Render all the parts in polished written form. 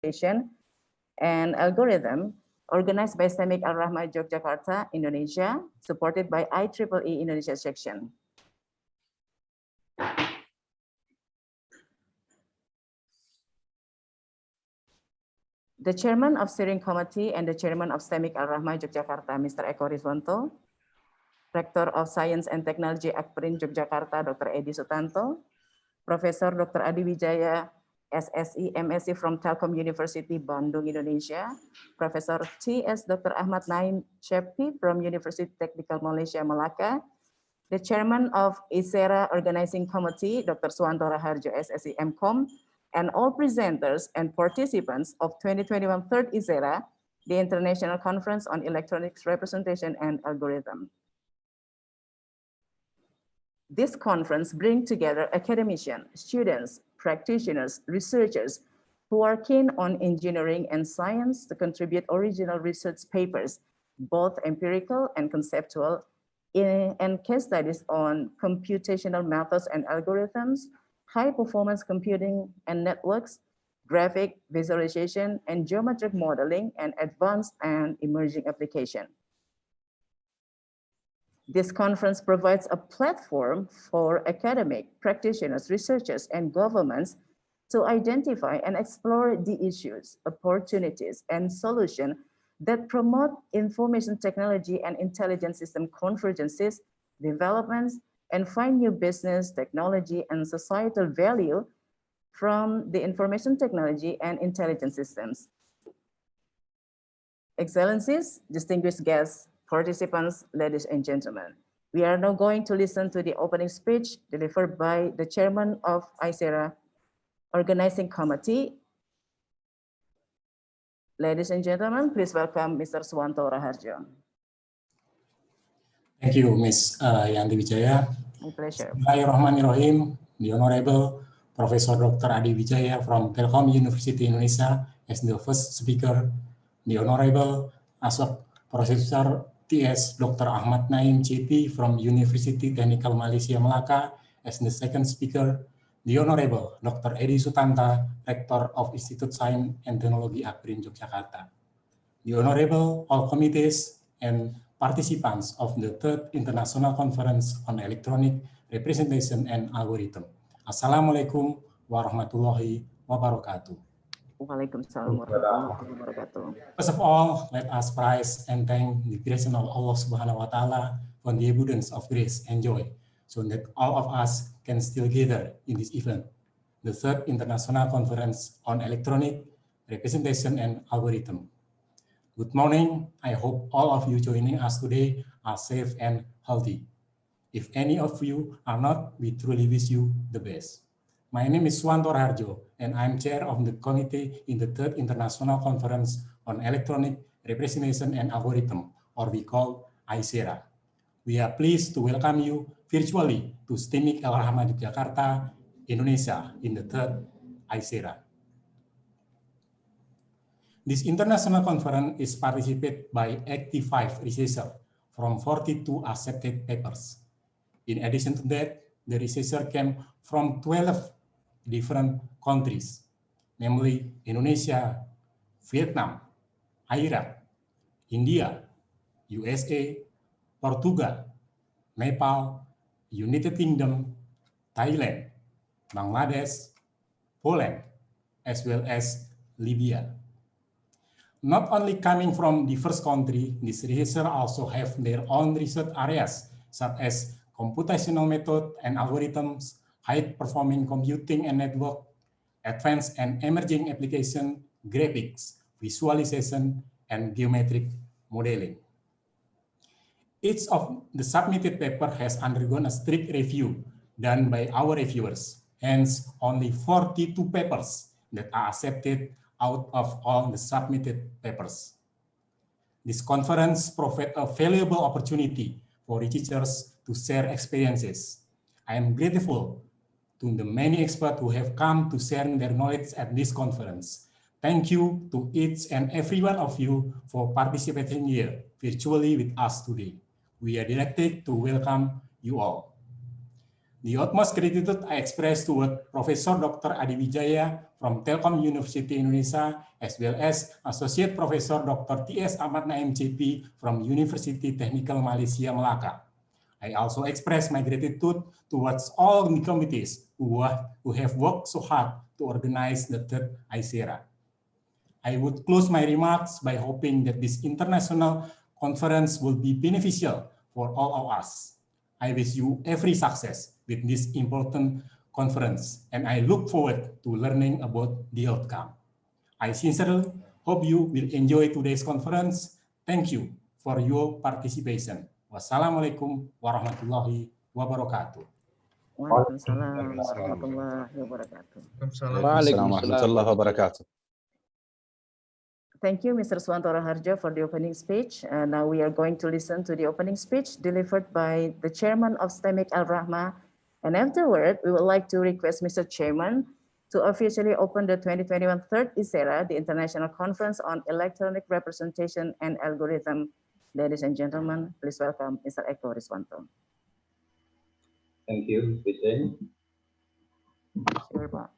and Algorithm, organized by STEMIC elrahmajogja, Indonesia, supported by IEEE Indonesia section. The Chairman of Steering Committee and the Chairman of STEMIC elrahmajogja, Mr. Eko Riswanto, Rektor of Science and Technology Akprin Yogyakarta, Dr. Edi Sutanto, Professor Dr. Adiwijaya, SSI, MSc from Telkom University, Bandung, Indonesia, Professor T.S. Dr. Ahmad Naim Chepti from University Technical Malaysia, Malacca, the Chairman of Isera Organizing Committee, Dr. Suwanto Raharjo, SSI, MCOM, and all presenters and participants of 2021 Third Isera, the International Conference on Electronics Representation and Algorithm. This conference brings together academicians, students, practitioners, researchers who are keen on engineering and science to contribute original research papers, both empirical and conceptual, and case studies on computational methods and algorithms, high performance computing and networks, graphic visualization, and geometric modeling, and advanced and emerging application. This conference provides a platform for academic, practitioners, researchers, and governments to identify and explore the issues, opportunities, and solutions that promote information technology and intelligence system convergences, developments, and find new business, technology, and societal value from the information technology and intelligence systems. Excellencies, distinguished guests, participants, ladies and gentlemen, we are now going to listen to the opening speech delivered by the Chairman of Icera Organizing Committee. Ladies and gentlemen, please welcome Mr. Suwanto Raharjo. Thank you, Ms. Adiwijaya. My pleasure. Bismillahirrahmanirrahim. The Honorable Professor Dr. Adiwijaya from Telkom University Indonesia as the first speaker. The Honorable Professor T.S. Dr. Ahmad Naim Chepti from University Technical Malaysia Malacca as the second speaker. The Honorable Dr. Edi Sutanta, Rector of Institute Science and Technology Akprin Yogyakarta. The Honorable all committees and participants of the Third International Conference on Electronic Representation and Algorithm. Assalamualaikum warahmatullahi wabarakatuh. Waalaikumsalam warahmatullahi wabarakatuh. First of all, let us praise and thank the grace of Allah Subhanahu wa Ta'ala for the abundance of grace and joy, so that all of us can still gather in this event, the Third International Conference on Electronic Representation and Algorithm. Good morning. I hope all of you joining us today are safe and healthy. If any of you are not, we truly wish you the best. My name is Suwanto Raharjo, and I'm chair of the committee in the Third International Conference on Electronic Representation and Algorithm, or we call Isera. We are pleased to welcome you virtually to STEMIC elrahmajogja, Indonesia, in the third Isera. This international conference is participated by 85 researchers from 42 accepted papers. In addition to that, the researchers came from 12 different countries, namely Indonesia, Vietnam, Iraq, India, USA, Portugal, Nepal, United Kingdom, Thailand, Bangladesh, Poland, as well as Libya. Not only coming from diverse countries, these researchers also have their own research areas, such as computational method and algorithms, high-performing computing and network, advanced and emerging application, graphics, visualization, and geometric modeling. Each of the submitted paper has undergone a strict review done by our reviewers. Hence, only 42 papers that are accepted out of all the submitted papers. This conference provides a valuable opportunity for researchers to share experiences. I am grateful to the many experts who have come to share their knowledge at this conference. Thank you to each and every one of you for participating here virtually with us today. We are delighted to welcome you all. The utmost gratitude I express toward Professor Dr. Adiwijaya from Telkom University Indonesia, as well as Associate Professor Dr. T.S. Ahmad Naim JP from University Technical Malaysia, Melaka. I also express my gratitude towards all the committees who have worked so hard to organize the third Icera. I would close my remarks by hoping that this international conference will be beneficial for all of us. I wish you every success with this important conference, and I look forward to learning about the outcome. I sincerely hope you will enjoy today's conference. Thank you for your participation. Wassalamualaikum warahmatullahi wabarakatuh. Waalaikumsalam warahmatullahi wabarakatuh. Waalaikumsalam warahmatullahi wabarakatuh. Thank you, Mr. Suwanto Raharjo, for the opening speech. Now we are going to listen to the opening speech delivered by the Chairman of STEMIC Al-Rahma. And afterward, we would like to request Mr. Chairman to officially open the 2021 third Isera, the International Conference on Electronic Representation and Algorithm. Ladies and gentlemen, please welcome Mr. Eko Riswanto. Thank you, Hussein. Sure, Pak.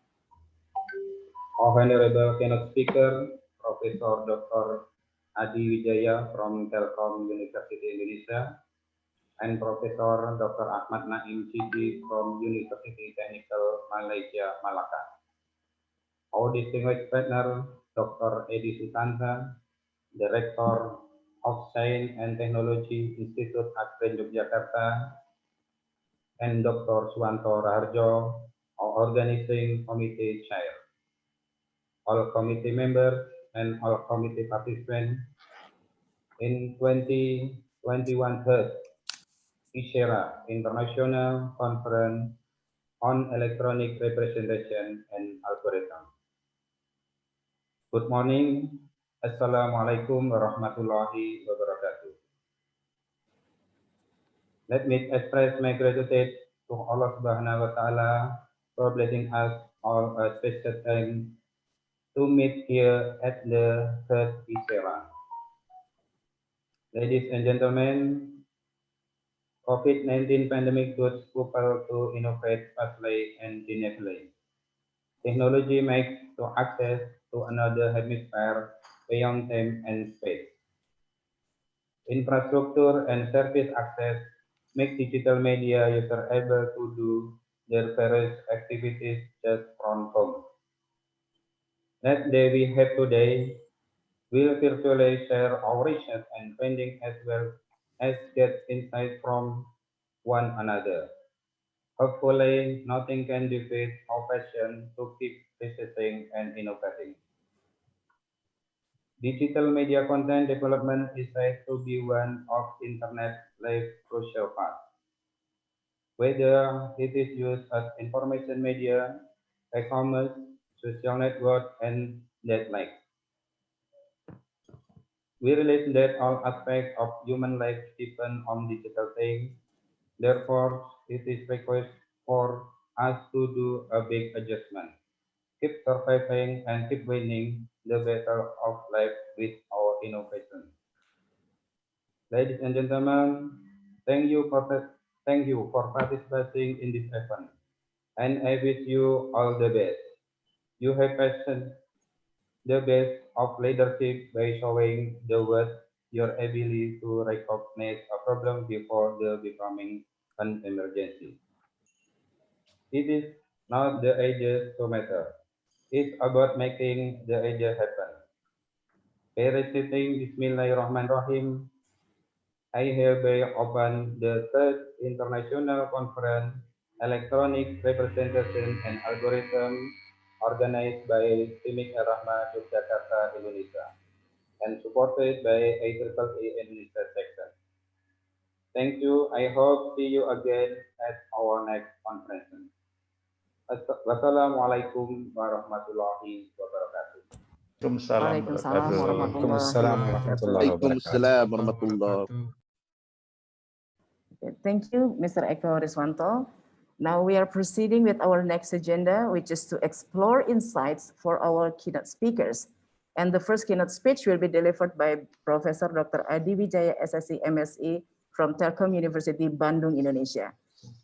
Our Honorable keynote speaker, Professor Dr. Adiwijaya from Telkom University Indonesia, and Professor Dr. Ahmad Naim Cici from University Technical Malaysia, Malaka. Our distinguished partner, Dr. Edi Sutanta, the Rector of Science and Technology Institute Akprin Yogyakarta, and Dr. Suwanto Raharjo, our organizing committee chair, all committee members, and all committee participants in 2021 third Isera International Conference on Electronic Representation and Algorithm. Good morning. Assalamualaikum warahmatullahi wabarakatuh. Let me express my gratitude to Allah Subhanahu wa Ta'ala for blessing us all a special time to meet here at the third Isera. Ladies and gentlemen, COVID-19 pandemic puts people to innovate fastly and dynamically. Technology makes to access to another hemisphere beyond time and space. Infrastructure and service access make digital media users able to do their various activities just from home. That day we have today, we'll virtually share our research and findings as well as get insight from one another. Hopefully, nothing can defeat our passion to keep researching and innovating. Digital media content development is said to be one of Internet life's crucial parts. Whether it is used as information media, e-commerce, social network, and that like. We realize that all aspects of human life depend on digital things. Therefore, it is required for us to do a big adjustment, keep surviving and keep winning the battle of life with our innovation. Ladies and gentlemen, thank you for participating in this event, and I wish you all the best. You have passion the best of leadership by showing the world your ability to recognize a problem before the becoming an emergency. It is not the idea to matter. It's about making the idea happen. By reciting Bismillahirrahmanirrahim, I hereby open the third International Conference Electronic Representation and Algorithm organized by STEMIC Al-Rahma Yogyakarta, Indonesia, and supported by IEEE Indonesia section. Thank you. I hope see you again at our next conference. Wassalamualaikum warahmatullahi wabarakatuh. Waalaikumsalam warahmatullahi wabarakatuh. Thank you, Mr. Eko Riswanto. Now we are proceeding with our next agenda, which is to explore insights for our keynote speakers. And the first keynote speech will be delivered by Professor Dr. Adiwijaya SSC MSc from Telkom University, Bandung, Indonesia.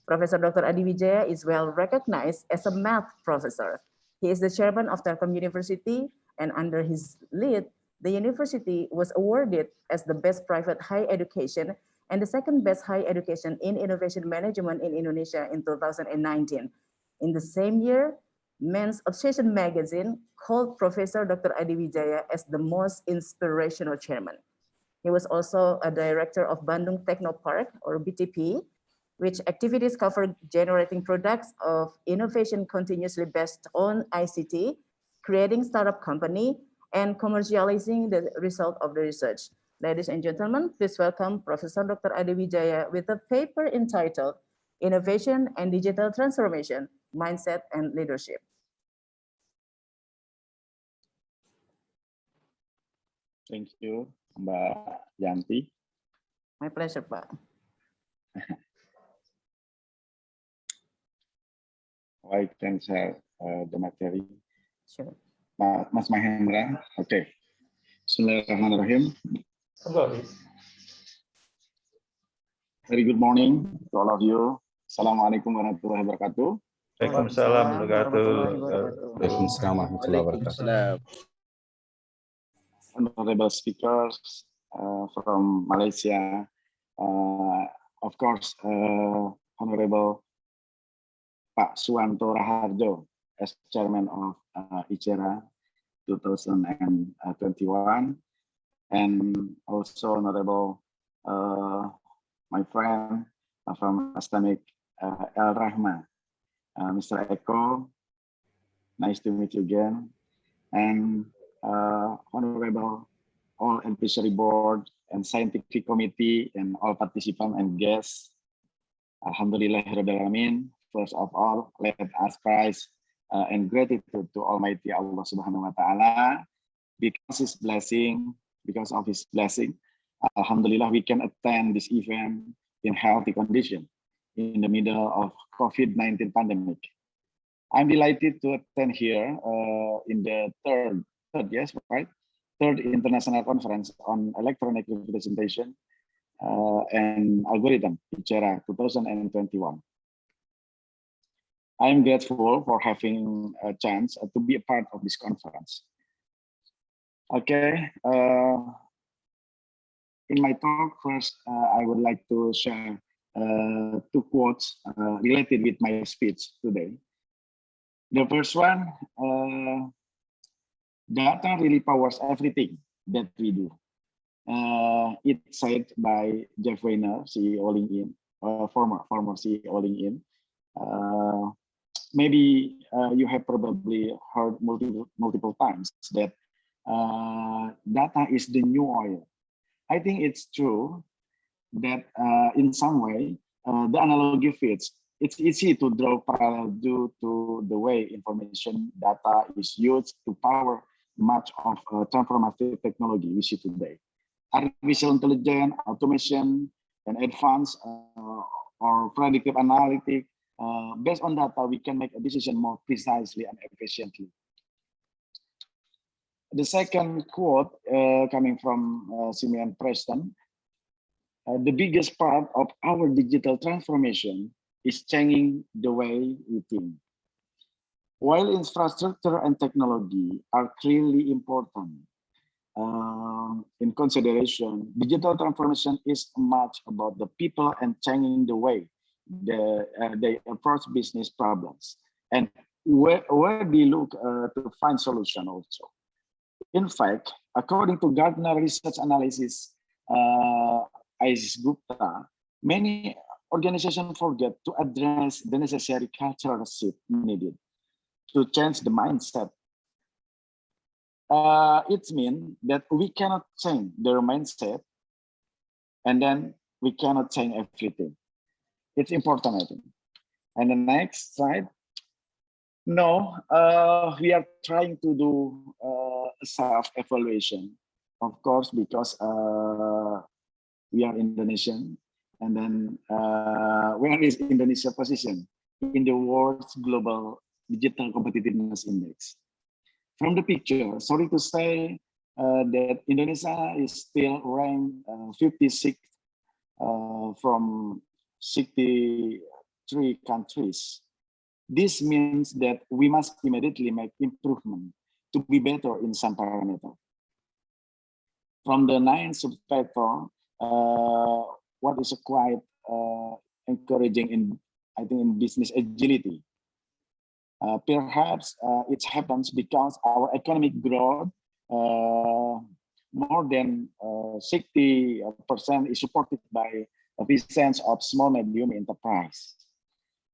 Professor Dr. Adiwijaya is well recognized as a math professor. He is the chairman of Telkom University, and under his lead, the university was awarded as the best private higher education and the second best higher education in innovation management in Indonesia in 2019. In the same year, Men's Obsession magazine called Professor Dr. Adiwijaya as the most inspirational chairman. He was also a director of Bandung Technopark, or BTP, which activities cover generating products of innovation continuously based on ICT, creating startup company, and commercializing the result of the research. Ladies and gentlemen, please welcome Professor Dr. Adiwijaya with a paper entitled Innovation and Digital Transformation, Mindset and Leadership. Thank you, Mbak Yanti. My pleasure, Pak. I can share the material. Sure. Mas Mahendra, okay. Bismillahirrahmanirrahim. Very good morning to all of you. Assalamualaikum warahmatullahi wabarakatuh. Waalaikumsalam warahmatullahi wabarakatuh. Waalaikumsalam warahmatullahi wabarakatuh. Honorable speakers from Malaysia, of course, Honorable Pak Suwanto Raharjo as Chairman of Icera 2021, and also Honorable my friend from Islamic elrahma, Mr. Eko, nice to meet you again, and Honorable all advisory board and scientific committee and all participants and guests. Alhamdulillahirabbil alamin. First of all, let us praise and gratitude to Almighty Allah Subhanahu wa Ta'ala because of His blessing. Alhamdulillah, we can attend this event in healthy condition in the middle of COVID-19 pandemic. I'm delighted to attend here in the third international conference on electronic representation and algorithm, Icera 2021. I'm grateful for having a chance to be a part of this conference. Okay, in my talk, first, I would like to share two quotes related with my speech today. The first one, data really powers everything that we do. It's said by Jeff Weiner, CEO LinkedIn, former CEO LinkedIn. Maybe you have probably heard multiple times that data is the new oil. I think it's true that in some way the analogy fits. It's easy to draw parallel due to the way information data is used to power much of transformative technology we see today. Artificial intelligence, automation, and advanced or predictive analytics. Based on data, we can make a decision more precisely and efficiently. The second quote coming from Simeon Preston, the biggest part of our digital transformation is changing the way we think. While infrastructure and technology are clearly important in consideration, digital transformation is much about the people and changing the way they approach business problems and where they look to find solution also. In fact, according to Gartner Research Analysis, Isis Gupta, many organizations forget to address the necessary cultural shift needed to change the mindset. It means that we cannot change their mindset and then we cannot change everything. It's important, I think. And the next slide. No, we are trying to do self-evaluation, of course, because we are Indonesian. And then where is Indonesia position in the world's global digital competitiveness index? From the picture, sorry to say that Indonesia is still ranked 56 from 60 three countries. This means that we must immediately make improvement to be better in some parameter. From the 9 subfactor, what is quite encouraging in, I think, in business agility. Perhaps it happens because our economic growth more than 60% is supported by a presence of small medium enterprise.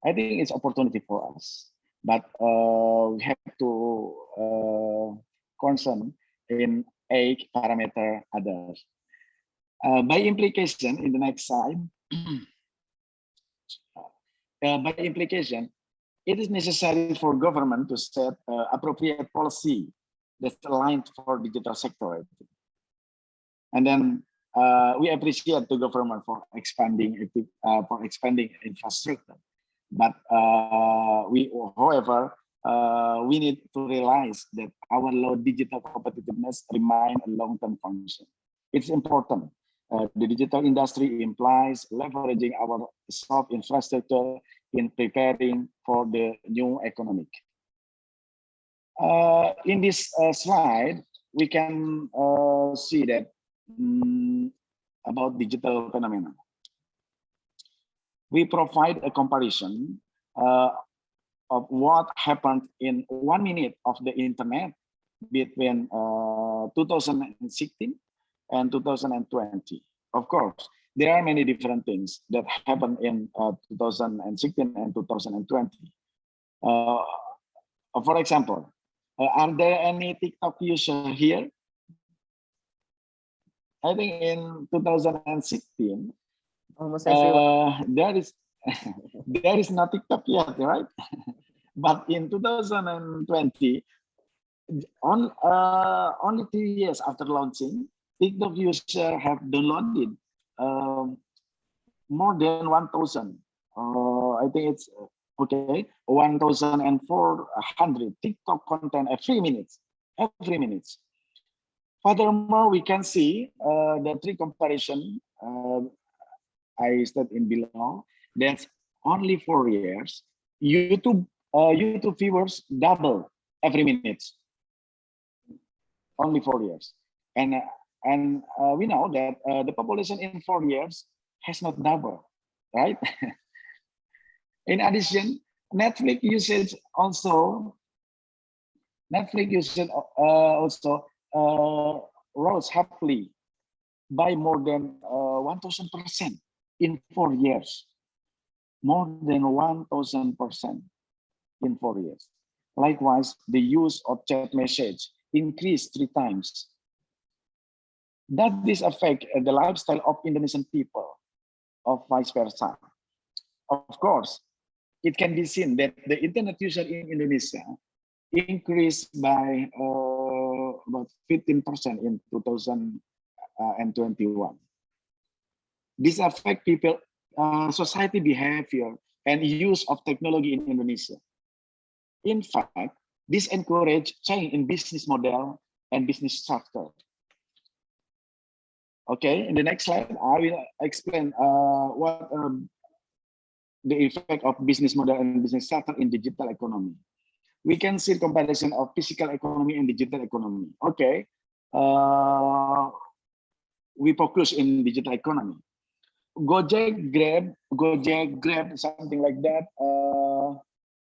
I think it's opportunity for us, but we have to concern in 8 parameter others. By implication, in the next slide, by implication, it is necessary for government to set appropriate policy that's aligned for digital sector. And then we appreciate the government for expanding infrastructure. But however, we need to realize that our low digital competitiveness remain a long-term function. It's important. The digital industry implies leveraging our soft infrastructure in preparing for the new economic. In this slide, we can see that about digital phenomena. We provide a comparison of what happened in 1 minute of the internet between 2016 and 2020. Of course, there are many different things that happened in 2016 and 2020. For example, are there any TikTok users here? I think in 2016, almost everyone. there is no TikTok yet, right? But in 2020, only 2 years after launching, TikTok users have downloaded more than 1,000. I think it's okay, 1,400 TikTok content every minute. Furthermore, we can see the 3 comparison I said in below. That's only 4 years. YouTube viewers double every minute. Only 4 years, and we know that the population in 4 years has not doubled, right? In addition, Netflix usage also rose happily by more than 1,000% in 4 years. More than 1,000% in 4 years. Likewise, the use of chat message increased 3 times. Does this affect the lifestyle of Indonesian people, or vice versa? Of course, it can be seen that the internet user in Indonesia increased by about 15% in 2021. This affects people, society behavior and use of technology in Indonesia. In fact, this encourages change in business model and business structure. Okay, in the next slide, I will explain what the effect of business model and business structure in digital economy. We can see comparison of physical economy and digital economy. Okay, we focus in digital economy. Gojek, Grab, something like that.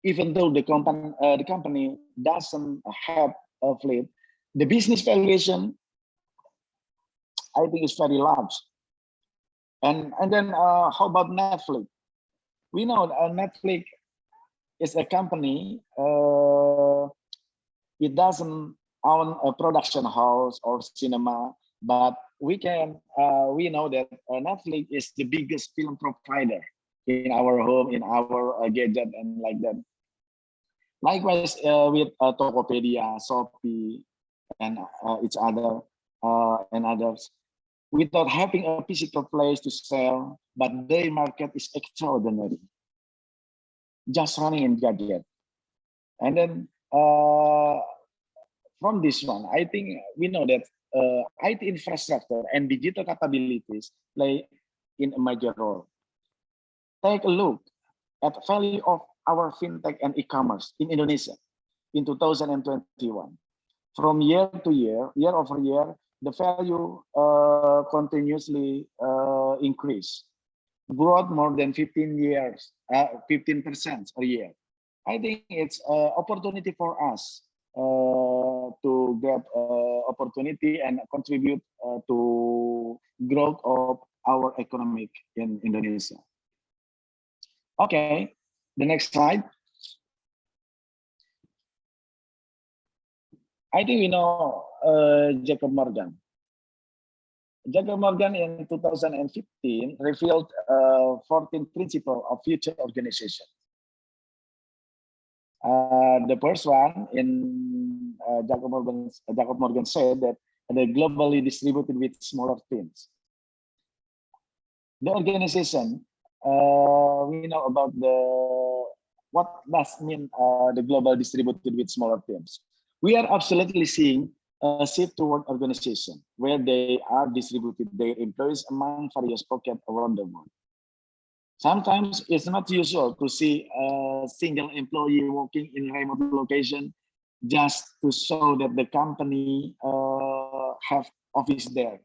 Even though the company doesn't have a fleet, the business valuation, I think, is very large. And then how about Netflix? We know Netflix is a company. It doesn't own a production house or cinema, but we know that Netflix is the biggest film provider in our home, in our gadget, and like that. Likewise with Tokopedia, Shopee, and each other and others, without having a physical place to sell, but their market is extraordinary. Just running in gadget, and then from this one, I think we know that IT infrastructure and digital capabilities play in a major role. Take a look at value of our fintech and e-commerce in Indonesia in 2021. From year to year, year over year, the value continuously increase, growth more than 15% a year. I think it's an opportunity for us to grab opportunity and contribute to growth of our economic in Indonesia. Okay, the next slide. I think we know Jacob Morgan. Jacob Morgan in 2015 revealed 14 principles of future organization. The first one in Jacob Morgan said that the globally distributed with smaller teams. The organization, we know about what does mean the global distributed with smaller teams. We are absolutely seeing a shift toward organization where they are distributed their employees among various pockets around the world. Sometimes it's not usual to see a single employee working in a remote location just to show that the company have office there.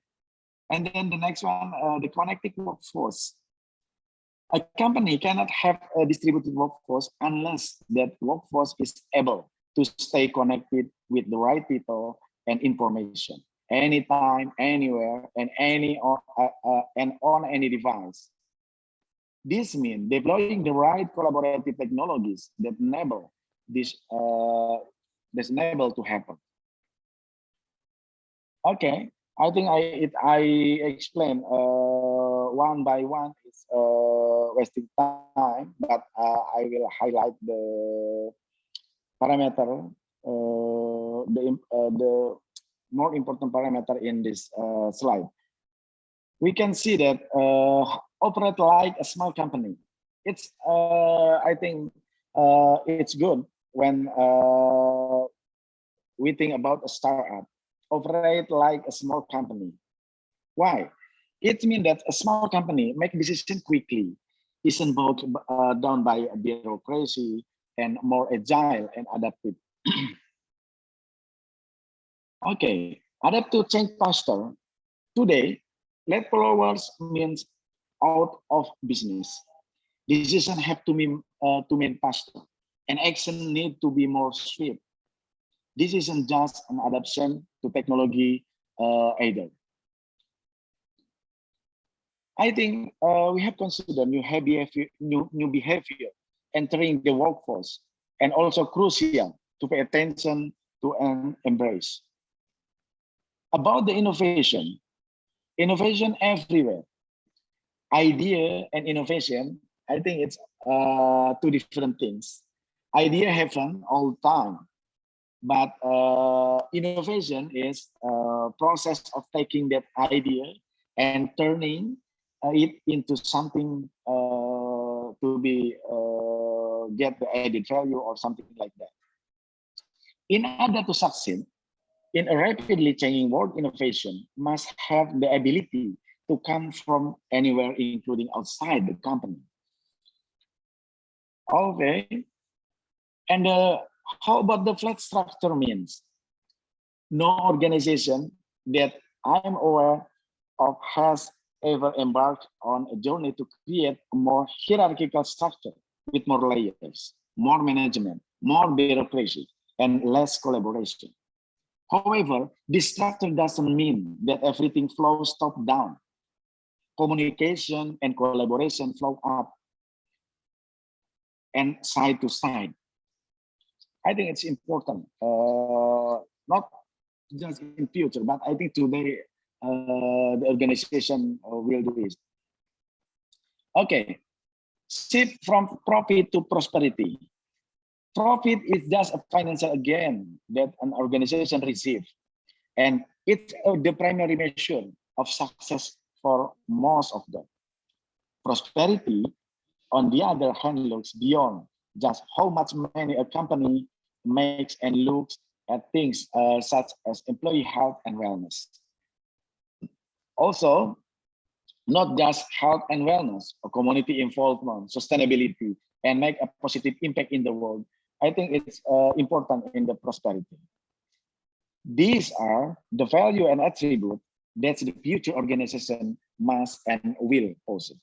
And then the next one, the connected workforce. A company cannot have a distributed workforce unless that workforce is able to stay connected with the right people and information anytime, anywhere, and on any device. This means deploying the right collaborative technologies that enable this to happen. Okay, I think I explained one by one. It's wasting time, but I will highlight the parameter, the more important parameter in this slide. We can see that operate like a small company. It's I think it's good when we think about a startup. Operate like a small company. Why? It means that a small company make decisions quickly, isn't bogged down by bureaucracy, and more agile and adaptive. Okay, adapt to change faster. Today, late followers means out of business. Decisions have to mean faster, and action need to be more swift. This isn't just an adaptation to technology either. I think we have considered new behavior entering the workforce, and also crucial to pay attention to and embrace. About the innovation everywhere. Idea and innovation, I think it's two different things. Idea happen all the time, but innovation is a process of taking that idea and turning it into something to be get the added value or something like that. In order to succeed in a rapidly changing world, innovation must have the ability to come from anywhere, including outside the company. Okay, and how about the flat structure means? No organization that I'm aware of has ever embarked on a journey to create a more hierarchical structure with more layers, more management, more bureaucracy, and less collaboration. However, this structure doesn't mean that everything flows top down. Communication and collaboration flow up and side to side. I think it's important, not just in future, but I think today the organization will do this. Okay, shift from profit to prosperity. Profit is just a financial gain that an organization receives, and it's the primary measure of success for most of them. Prosperity, on the other hand, looks beyond just how much money a company makes and looks at things such as employee health and wellness. Also, not just health and wellness, or community involvement, sustainability, and make a positive impact in the world, I think it's important in the prosperity. These are the value and attribute that the future organization must and will possess.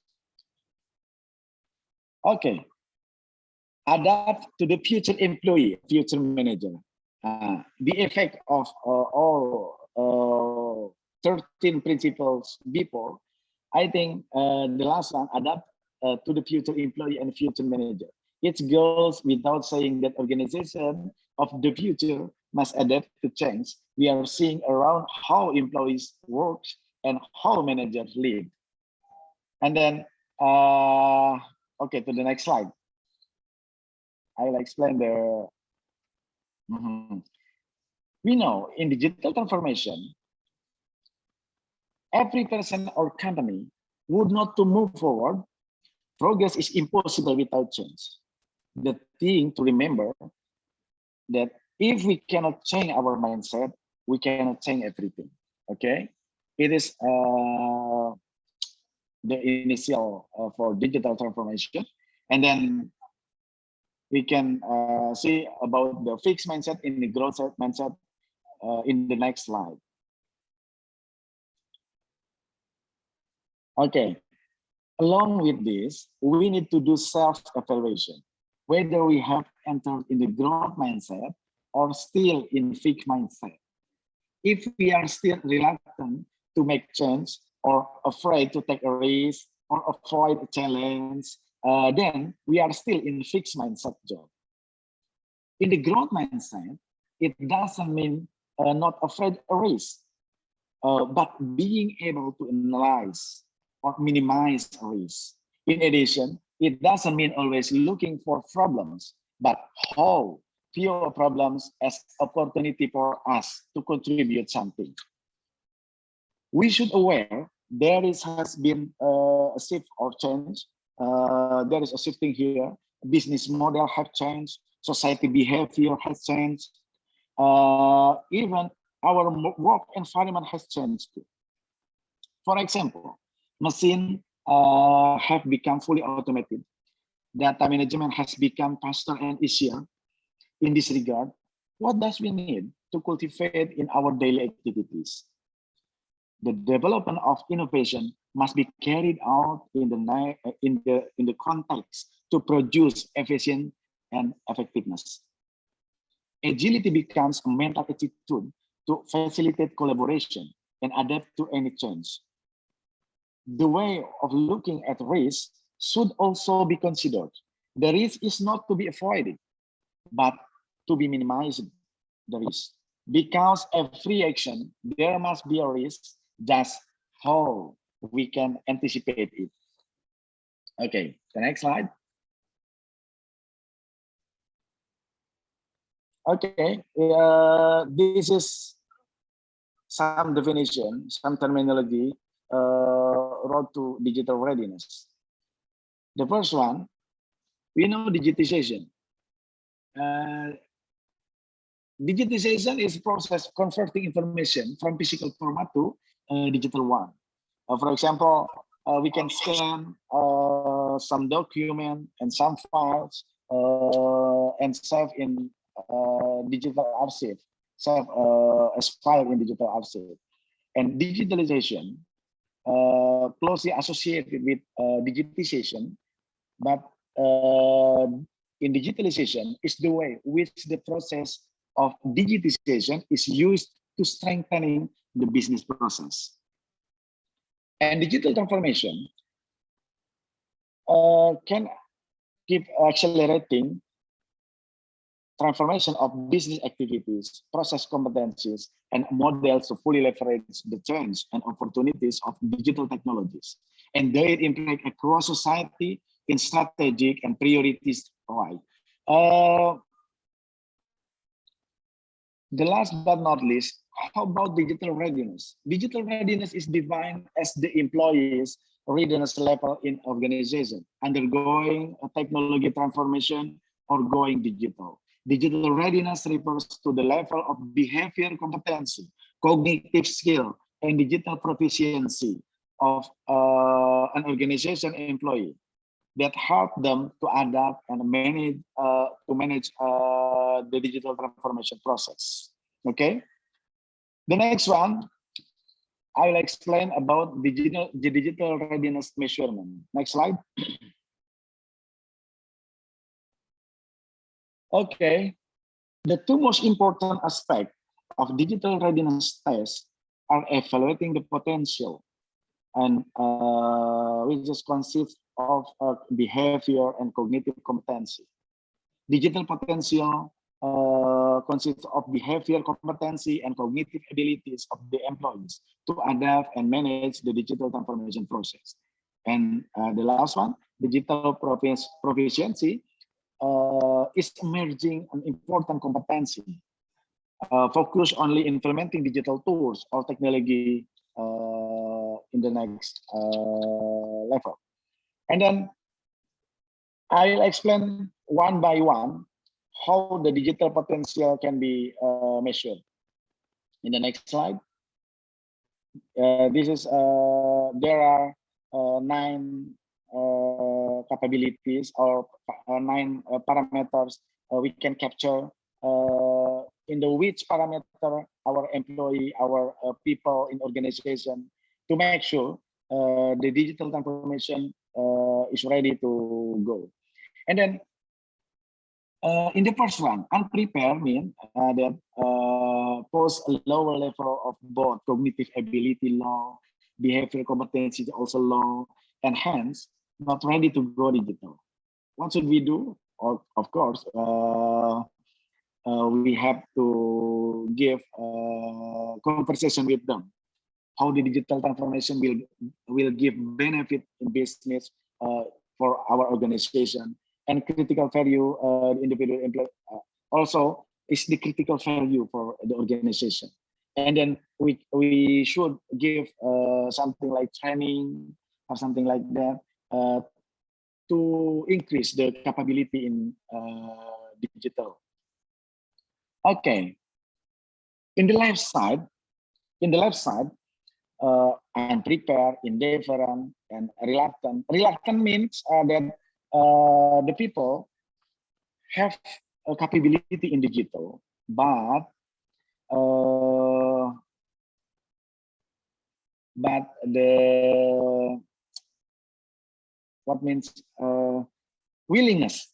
Okay, adapt to the future employee, future manager. The effect of all 13 principles before, I think the last one, adapt to the future employee and future manager. It goes without saying that organization of the future must adapt to change. We are seeing around how employees work and how managers live. And then, okay, to the next slide. I will explain the. We know in digital transformation, every person or company would not to move forward. Progress is impossible without change. The thing to remember that if we cannot change our mindset, we cannot change everything. Okay, it is the initial for digital transformation, and then we can see about the fixed mindset in the growth mindset in the next slide. Okay, along with this, we need to do self-evaluation, whether we have entered in the growth mindset or still in fixed mindset. If we are still reluctant to make change or afraid to take a risk or avoid a challenge, then we are still in fixed mindset job. In the growth mindset, it doesn't mean not afraid of risk, but being able to analyze or minimize risk. In addition, it doesn't mean always looking for problems, but how view problems as opportunity for us to contribute something. We should aware there has been a shift or change. There is a shifting here. Business model have changed. Society behavior has changed. Even our work environment has changed too. For example, machines have become fully automated. Data management has become faster and easier. In this regard, what does we need to cultivate in our daily activities? The development of innovation must be carried out in the context to produce efficiency and effectiveness. Agility becomes a mental attitude to facilitate collaboration and adapt to any change. The way of looking at risk should also be considered. The risk is not to be avoided, but to be minimized, the risk. Because every action, there must be a risk, just how we can anticipate it. Okay, the next slide. Okay, this is some definition, some terminology, road to digital readiness. The first one, we know digitization. Digitization is a process converting information from physical format to digital one. For example, we can scan some document and some files and save in digital archive, save as file in digital archive. And digitalization closely associated with digitization, but in digitalization is the way which the process of digitization is used to strengthening the business process. And digital transformation can keep accelerating transformation of business activities, process competencies, and models to fully leverage the change and opportunities of digital technologies, and their impact across society in strategic and priorities. Right. The last but not least, how about digital readiness? Digital readiness is defined as the employee's readiness level in organization, undergoing a technology transformation or going digital. Digital readiness refers to the level of behavior competency, cognitive skill, and digital proficiency of an organization employee. that help them to adapt and manage the digital transformation process. Okay. The next one, I will explain about the digital readiness measurement. Next slide. Okay. The two most important aspects of digital readiness tests are evaluating the potential, and which just consists of behavior and cognitive competency. Digital potential consists of behavior competency and cognitive abilities of the employees to adapt and manage the digital transformation process. And the last one, digital proficiency, is emerging an important competency. Focus only implementing digital tools or technology in the next level. And then I'll explain one by one how the digital potential can be measured. In the next slide, this is there are 9 capabilities or 9 parameters we can capture in the which parameter our employee, our people in organization, to make sure the digital transformation is ready to go. And then in the first one, unprepared means that pose a lower level of both cognitive ability low, behavioral competency also low, and hence not ready to go digital. What should we do? Of course, we have to give conversation with them. How the digital transformation will give benefit in business for our organization, and critical value individual employee also is the critical value for the organization. And then we should give something like training or something like that to increase the capability in digital. Okay. In the left side, unprepared, indifferent, and reluctant. Reluctant means that the people have a capability in digital, but the what means willingness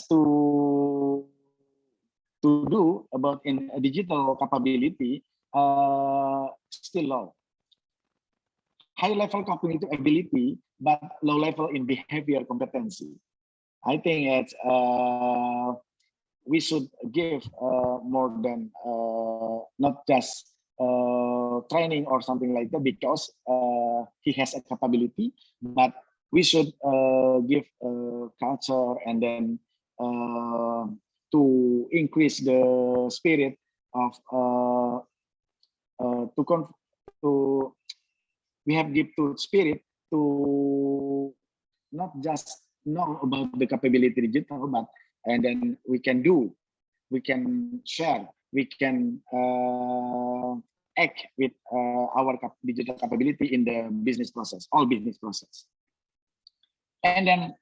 to do about in digital capability still low. High level cognitive ability, but low level in behavior competency. I think it's we should give more than not just training or something like that, because he has a capability, but we should give culture and then to increase the spirit of we have give to spirit to not just know about the capability digital, but and then we can do, we can share, we can act with our digital capability in the business process, all business process. And then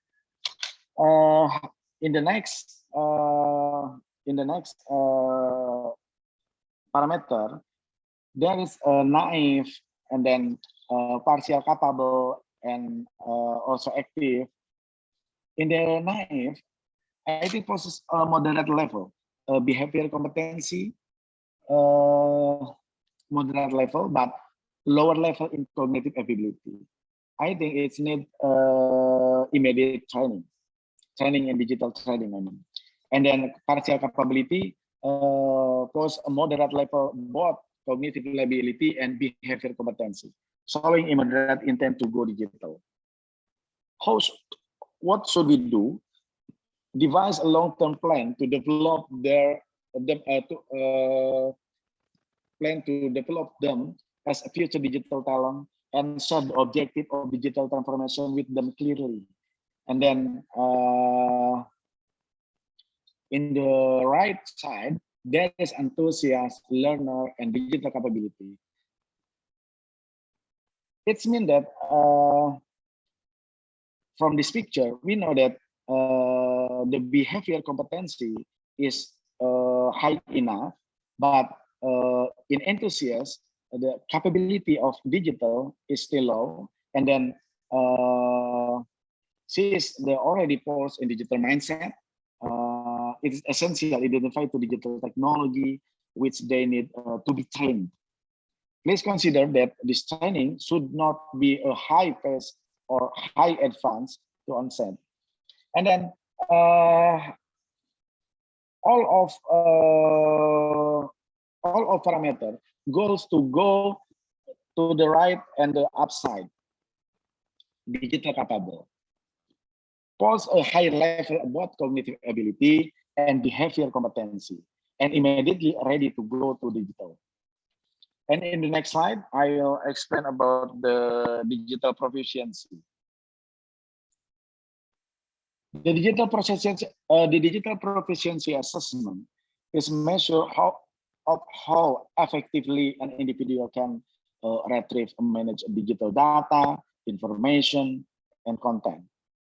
in the next parameter, there is a naive and then partial capable and also active. In the naive, I think possesses a moderate level, behavioral competency, moderate level, but lower level in cognitive ability. I think it's need immediate training and digital training. I mean. And then partial capability pose a moderate level, both cognitive ability and behavior competency, showing a moderate intent to go digital. What should we do? Devise a long-term plan to develop plan to develop them as a future digital talent, and set the objective of digital transformation with them clearly. And then in the right side, there is enthusiast, learner, and digital capability. It means that from this picture, we know that the behavior competency is high enough, but in enthusiasts, the capability of digital is still low. And then since they already post in digital mindset, it is essential identify to digital technology which they need to be trained. Please consider that this training should not be a high pace or high advance to onset. And then all of parameter goes to go to the right and the upside. Digital capable. Pose a high level about cognitive ability and behavior competency, and immediately ready to go to digital. And in the next slide, I will explain about the digital proficiency. The digital proficiency assessment is measure how effectively an individual can retrieve and manage digital data, information, and content.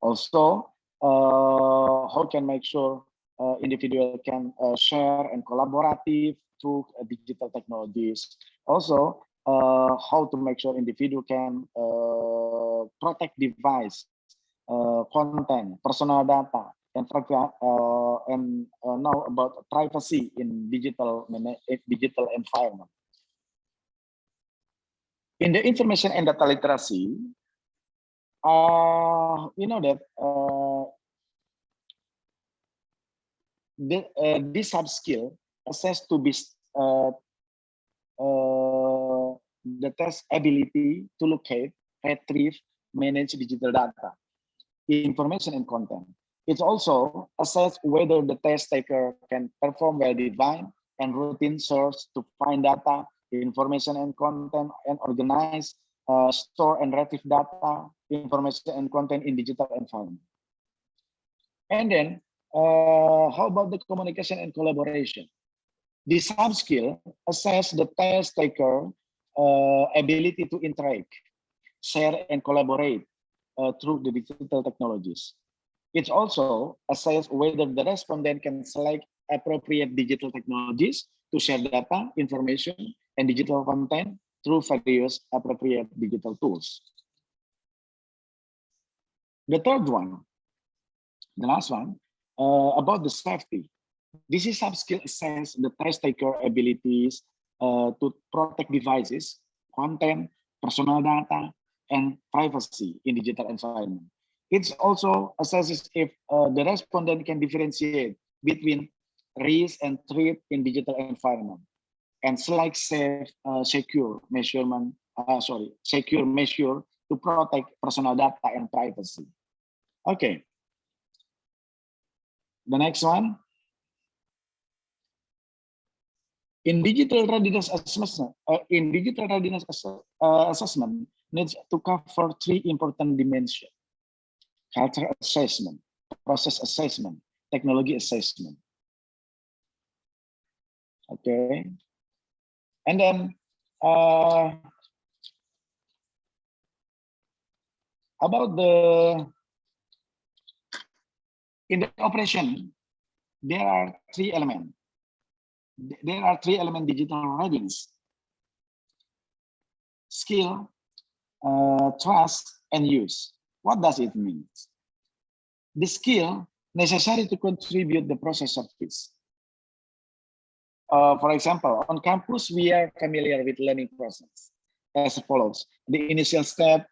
Also, how can make sure individual can share and collaborative through digital technologies. Also, how to make sure individual can protect device, content, personal data, and now about privacy in digital environment. In the information and data literacy, we know that this sub-skill assessed to be the test ability to locate, retrieve, manage digital data, information, and content. It also assess whether the test taker can perform well-defined and routine search to find data, information, and content, and organize, store, and retrieve data, information, and content in digital environment. And then, how about the communication and collaboration? This sub-skill assess the test taker ability to interact, share, and collaborate through the digital technologies. It also assess whether the respondent can select appropriate digital technologies to share data, information, and digital content through various appropriate digital tools. The third one, the last one, about the safety. This is sub-skill assess the test taker abilities to protect devices, content, personal data, and privacy in digital environment. It also assesses if the respondent can differentiate between risk and threat in digital environment and select secure measure to protect personal data and privacy. Okay. The next one. In digital readiness assessment, assessment needs to cover three important dimensions: culture assessment, process assessment, technology assessment. Okay, and then about in the operation, there are three elements. There are three elements digital readiness: skill, trust, and use. What does it mean? The skill necessary to contribute the process of this. For example, on campus, we are familiar with learning process as follows. The initial step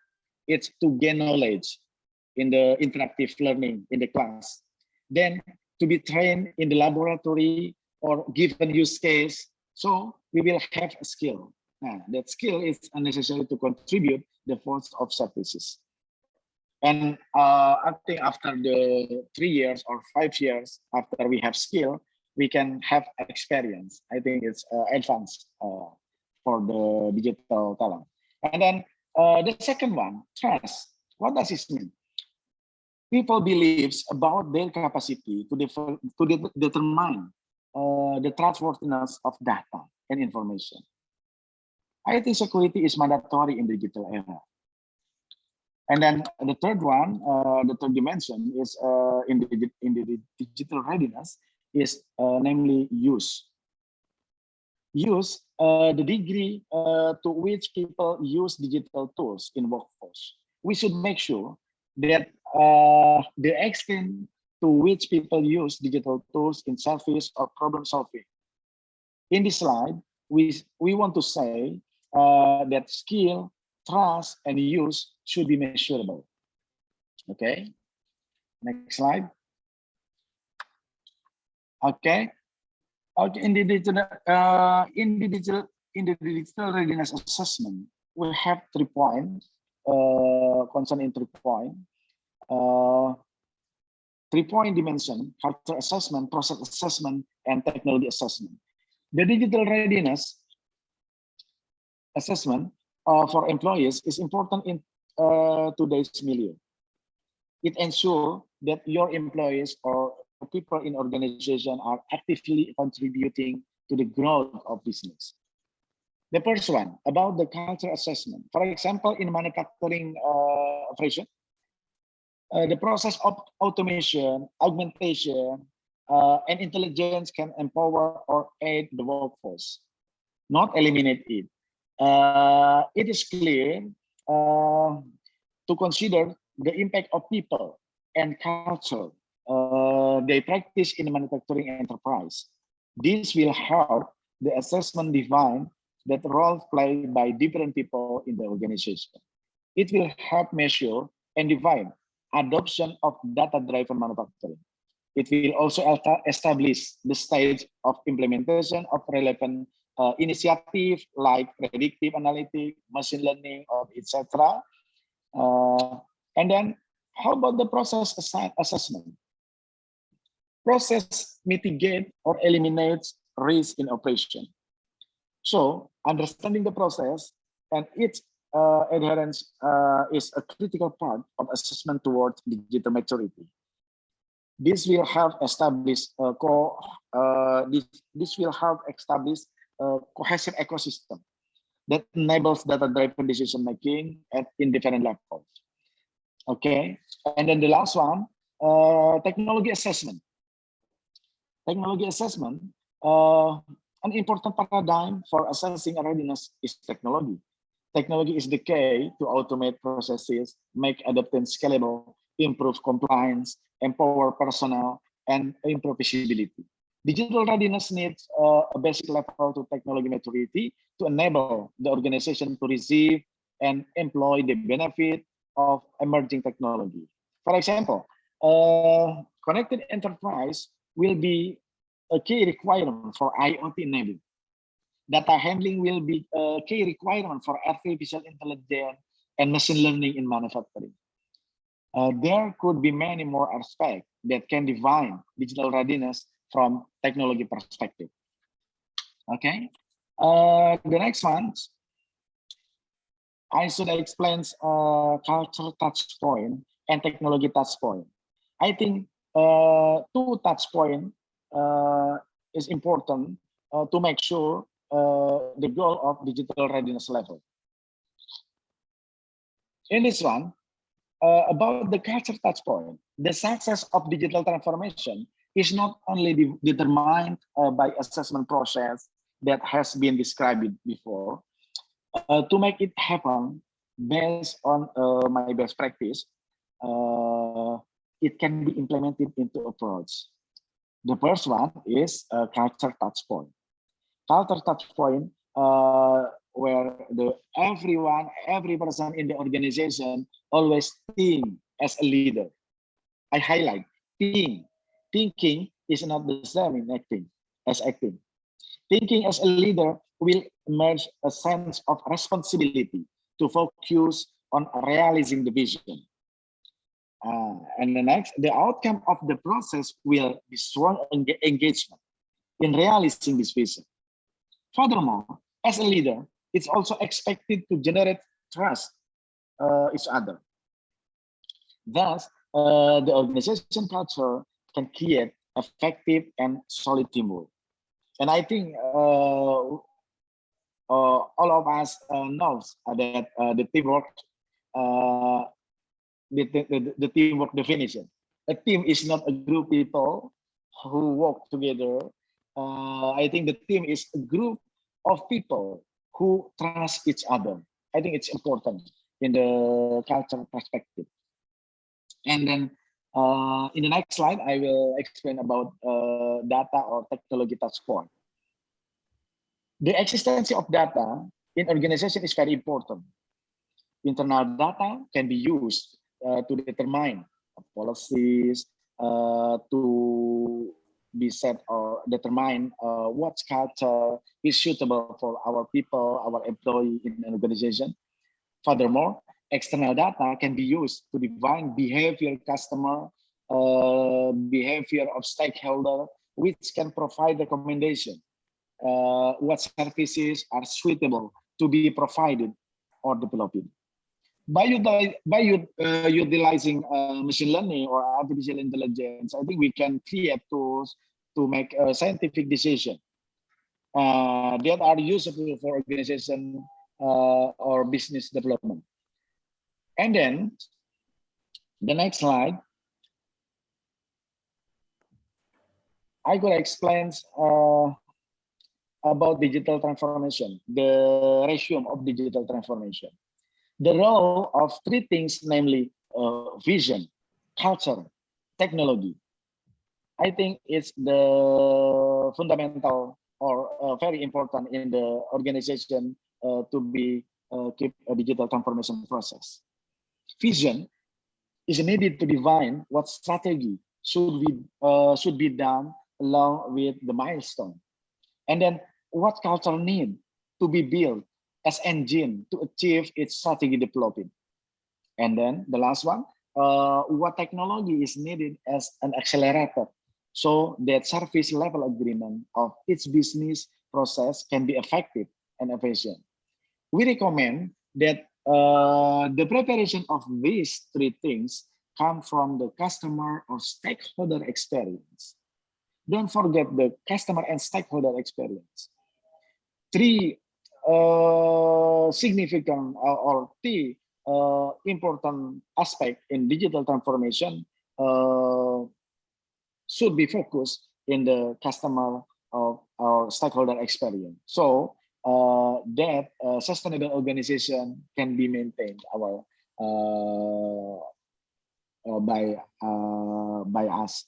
is to gain knowledge in the interactive learning in the class. Then to be trained in the laboratory or given use case, so we will have a skill. That skill is necessary to contribute the force of services. And I think after the 3 years or 5 years after we have skill, we can have experience. I think it's advanced for the digital talent. And then the second one, trust. What does this mean? People believes about their capacity to determine the trustworthiness of data and information. IT security is mandatory in digital era. And then the third one, the third dimension is in the digital readiness is namely use. Use, the degree to which people use digital tools in workforce. We should make sure that the extent to which people use digital tools in service or problem solving. In this slide, we want to say that skill, trust, and use should be measurable. Okay, next slide. Okay, okay. In the digital readiness assessment, we have 3 points. Concerning 3 points. 3-point dimension: culture assessment, process assessment, and technology assessment. The digital readiness assessment for employees is important in today's milieu. It ensures that your employees or people in organization are actively contributing to the growth of business. The first one, about the culture assessment. For example, in manufacturing operation, the process of automation, augmentation, and intelligence can empower or aid the workforce, not eliminate it. It is clear to consider the impact of people and culture they practice in the manufacturing enterprise. This will help the assessment define that roles played by different people in the organization. It will help measure and define adoption of data-driven manufacturing. It will also establish the stage of implementation of relevant initiative like predictive analytics, machine learning, or etc. And then, how about the process assessment? Process mitigate or eliminates risk in operation. So, understanding the process and its adherence is a critical part of assessment towards digital maturity. This will help establish a cohesive ecosystem that enables data-driven decision making at in different levels. Okay, and then the last one, technology assessment. Technology assessment, an important paradigm for assessing readiness is technology. Technology is the key to automate processes, make adaptation scalable, improve compliance, empower personnel, and improve visibility. Digital readiness needs a basic level to technology maturity to enable the organization to receive and employ the benefit of emerging technology. For example, connected enterprise will be a key requirement for IoT enabling. Data handling will be a key requirement for artificial intelligence and machine learning in manufacturing. There could be many more aspects that can define digital readiness from technology perspective. Okay, the next one, I should explain cultural touch point and technology touch point. I think 2 touch point is important to make sure the goal of digital readiness level. In this one, about the culture touch point, the success of digital transformation is not only determined by assessment process that has been described before. To make it happen based on my best practice, it can be implemented into approach. The first one is culture touch point. Culture touch point where every person in the organization always think as a leader. I highlight think. Thinking is not the same in acting as acting. Thinking as a leader will emerge a sense of responsibility to focus on realizing the vision. And the next, the outcome of the process will be strong engagement in realizing this vision. Furthermore, as a leader, it's also expected to generate trust each other. Thus, the organization culture can create effective and solid teamwork. And I think all of us knows that the teamwork the teamwork definition. A team is not a group of people who work together. I think the team is a group of people who trust each other. I think it's important in the cultural perspective. And then in the next slide, I will explain about data or technology touch point. The existence of data in organization is very important. Internal data can be used to determine policies, to be set or determine what culture is suitable for our people, our employee in an organization. Furthermore, external data can be used to define behavior customer, behavior of stakeholder, which can provide recommendation what services are suitable to be provided or developed. By utilizing machine learning or artificial intelligence, I think we can create tools to make a scientific decision that are useful for organization or business development. And then the next slide, I could explain about digital transformation, the resume of digital transformation. The role of three things, namely vision, culture, technology. I think it's the fundamental or very important in the organization to be keep a digital transformation process. Vision is needed to define what strategy should be done along with the milestone, and then what culture need to be built as engine to achieve its strategy development. And then the last one, what technology is needed as an accelerator so that service level agreement of each business process can be effective and efficient. We recommend that the preparation of these three things come from the customer or stakeholder experience. Don't forget the customer and stakeholder experience. Three significant or three important aspect in digital transformation should be focused in the customer or stakeholder experience, so that sustainable organization can be maintained by us.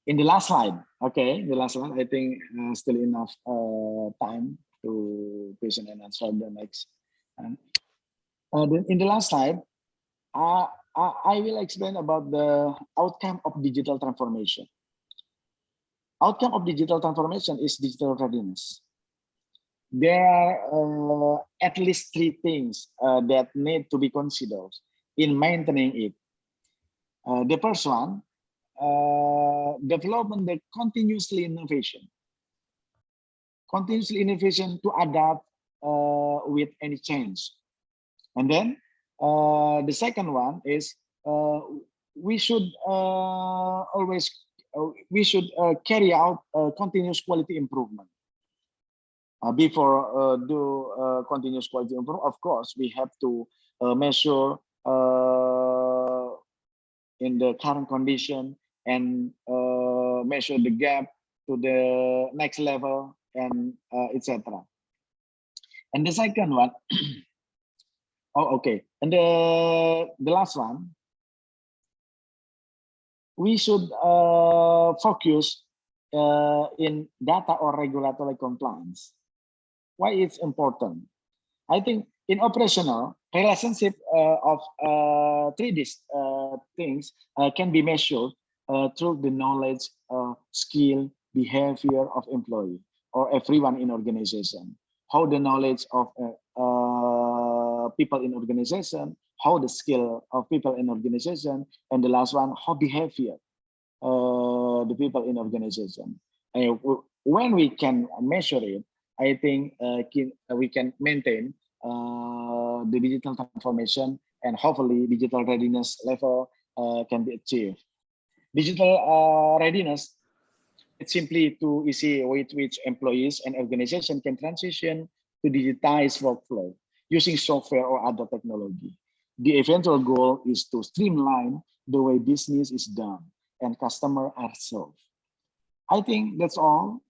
In the last slide, okay, the last slide, I think still enough time to question and answer the next. And then in the last slide, I will explain about the outcome of digital transformation. Outcome of digital transformation is digital readiness. There are at least three things that need to be considered in maintaining it. The first one, development the continuously innovation to adapt with any change. And then the second one is we should carry out continuous quality improvement. Before do continuous quality improvement, of course, we have to measure in the current condition and measure the gap to the next level and etc. And the second one, oh, okay, and the last one, we should focus in data or regulatory compliance. Why it's important? I think in operational relationship of three things can be measured through the knowledge, skill, behavior of employee or everyone in organization. How the knowledge of people in organization, how the skill of people in organization, and the last one, how behavior the people in organization. And when we can measure it, I think we can maintain the digital transformation, and hopefully digital readiness level can be achieved. Digital readiness, it's simply too easy with which employees and organization can transition to digitize workflow using software or other technology. The eventual goal is to streamline the way business is done and customer are served. I think that's all.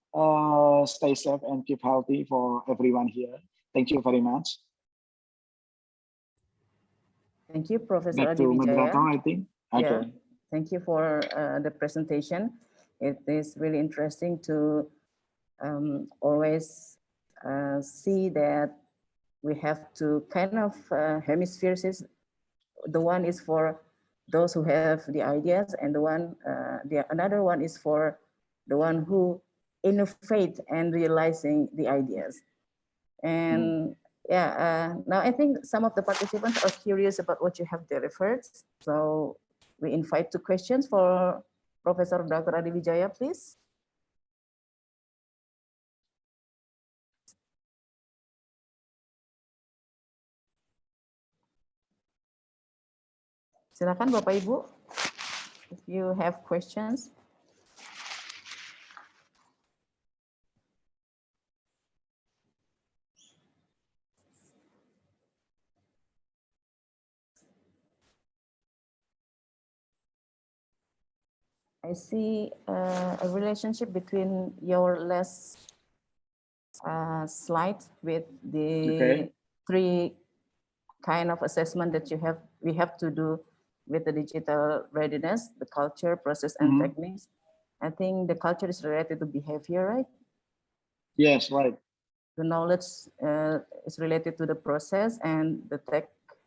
Stay safe and keep healthy for everyone here. Thank you very much. Thank you, Professor Back to moderator, Adiwijaya. I think. Okay. Yeah, thank you for the presentation. It is really interesting to always see that we have to kind of hemispheres. The one is for those who have the ideas, and another one is for the one who innovate and realizing the ideas. And yeah, now I think some of the participants are curious about what you have delivered. So we invite 2 questions for Professor Dr. Adiwijaya, please. Silakan Bapak Ibu, if you have questions. I see a relationship between your last slide with the 3 kind of assessment that we have to do with the digital readiness, the culture, process, and techniques. I think the culture is related to behavior, right? Yes, right. The knowledge is related to the process, and the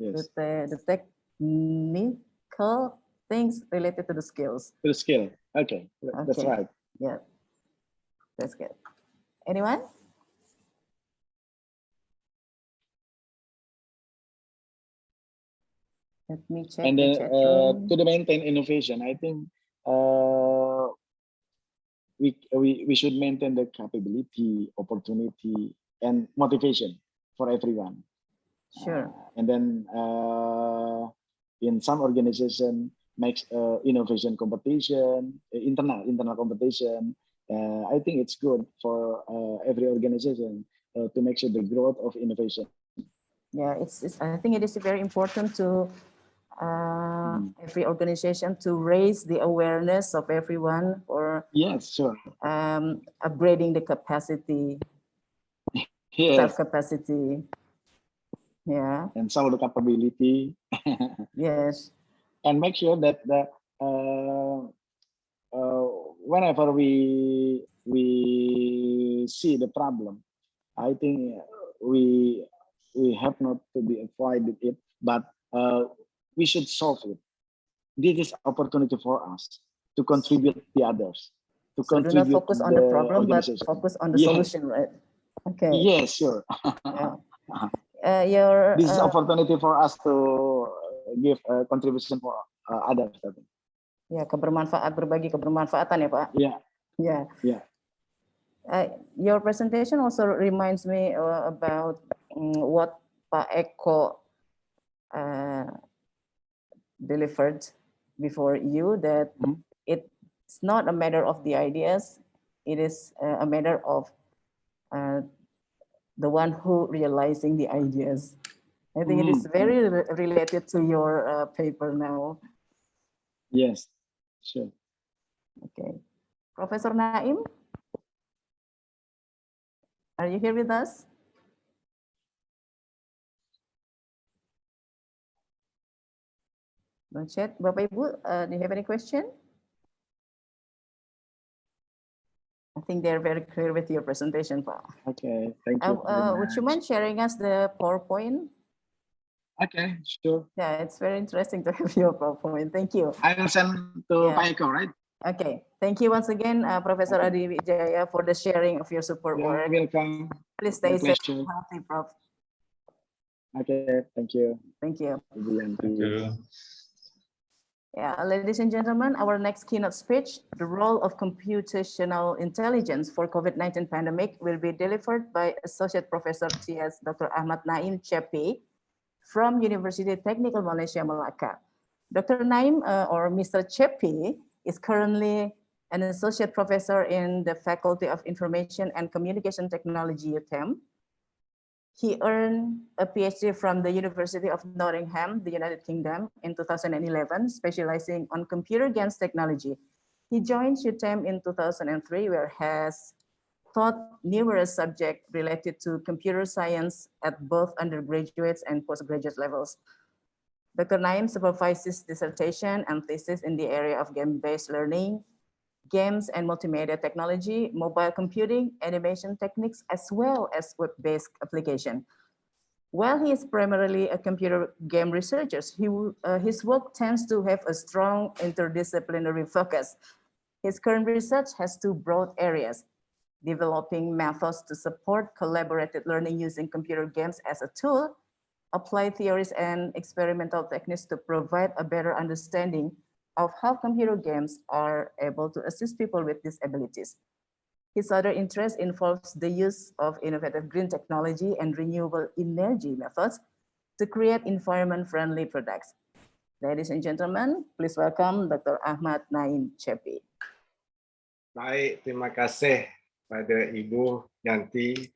the technical things related to the skills. To the skill. Okay, that's right. Yeah, that's good. Anyone? Let me check and the chat room. to maintain innovation, I think we should maintain the capability, opportunity, and motivation for everyone. Sure. And then in some organization makes innovation competition, internal competition. I think it's good for every organization to make sure the growth of innovation. Yeah, I think it is very important to every organization to raise the awareness of everyone, or yes, sure, upgrading the capacity, self-capacity. Yeah. And some of the capability. Yes. And make sure that whenever we see the problem, I think we have not to be avoided it, but we should solve it. This is opportunity for us to contribute the others, to contribute. Do not focus on the problem, but focus on the solution, right? Okay. Yes, sure. This is opportunity for us to give a contribution for others. Ya, berbagi kebermanfaatan ya, Pak. Yeah. Yeah. Yeah. Your presentation also reminds me about what Pak Eko delivered before you, that it's not a matter of the ideas, it is a matter of the one who realizing the ideas. I think it is very related to your paper now. Yes, sure. Okay. Professor Naim, are you here with us? No chat. Bapak Ibu, do you have any question? I think they're very clear with your presentation, Pak. Okay, thank you. Would you mind sharing us the PowerPoint? Okay, sure. Yeah, it's very interesting to have your PowerPoint. Thank you. I will send to Pak Eko, right? Okay. Thank you once again, Professor Adiwijaya, for the sharing of your support work. Welcome. Please stay safe and healthy, Prof. Okay, thank you. Thank you. Thank you. Yeah, ladies and gentlemen, our next keynote speech, the role of computational intelligence for COVID-19 pandemic, will be delivered by Associate Professor TS Dr. Ahmad Naim Cepi from University Technical Malaysia, Malacca. Dr. Naim, or Mr. Cepi, is currently an associate professor in the Faculty of Information and Communication Technology, UTM. He earned a PhD from the University of Nottingham, the United Kingdom, in 2011, specializing on computer games technology. He joined UTM in 2003, where he has taught numerous subjects related to computer science at both undergraduate and postgraduate levels. Dr. Naim supervises dissertation and thesis in the area of game-based learning, games and multimedia technology, mobile computing, animation techniques, as well as web-based application. While he is primarily a computer game researcher, his work tends to have a strong interdisciplinary focus. His current research has two broad areas: developing methods to support collaborative learning using computer games as a tool, apply theories and experimental techniques to provide a better understanding of how computer games are able to assist people with disabilities. His other interest involves the use of innovative green technology and renewable energy methods to create environment-friendly products. Ladies and gentlemen, please welcome Dr. Ahmad Naim Cepi. Baik, terima kasih pada Ibu Yanti.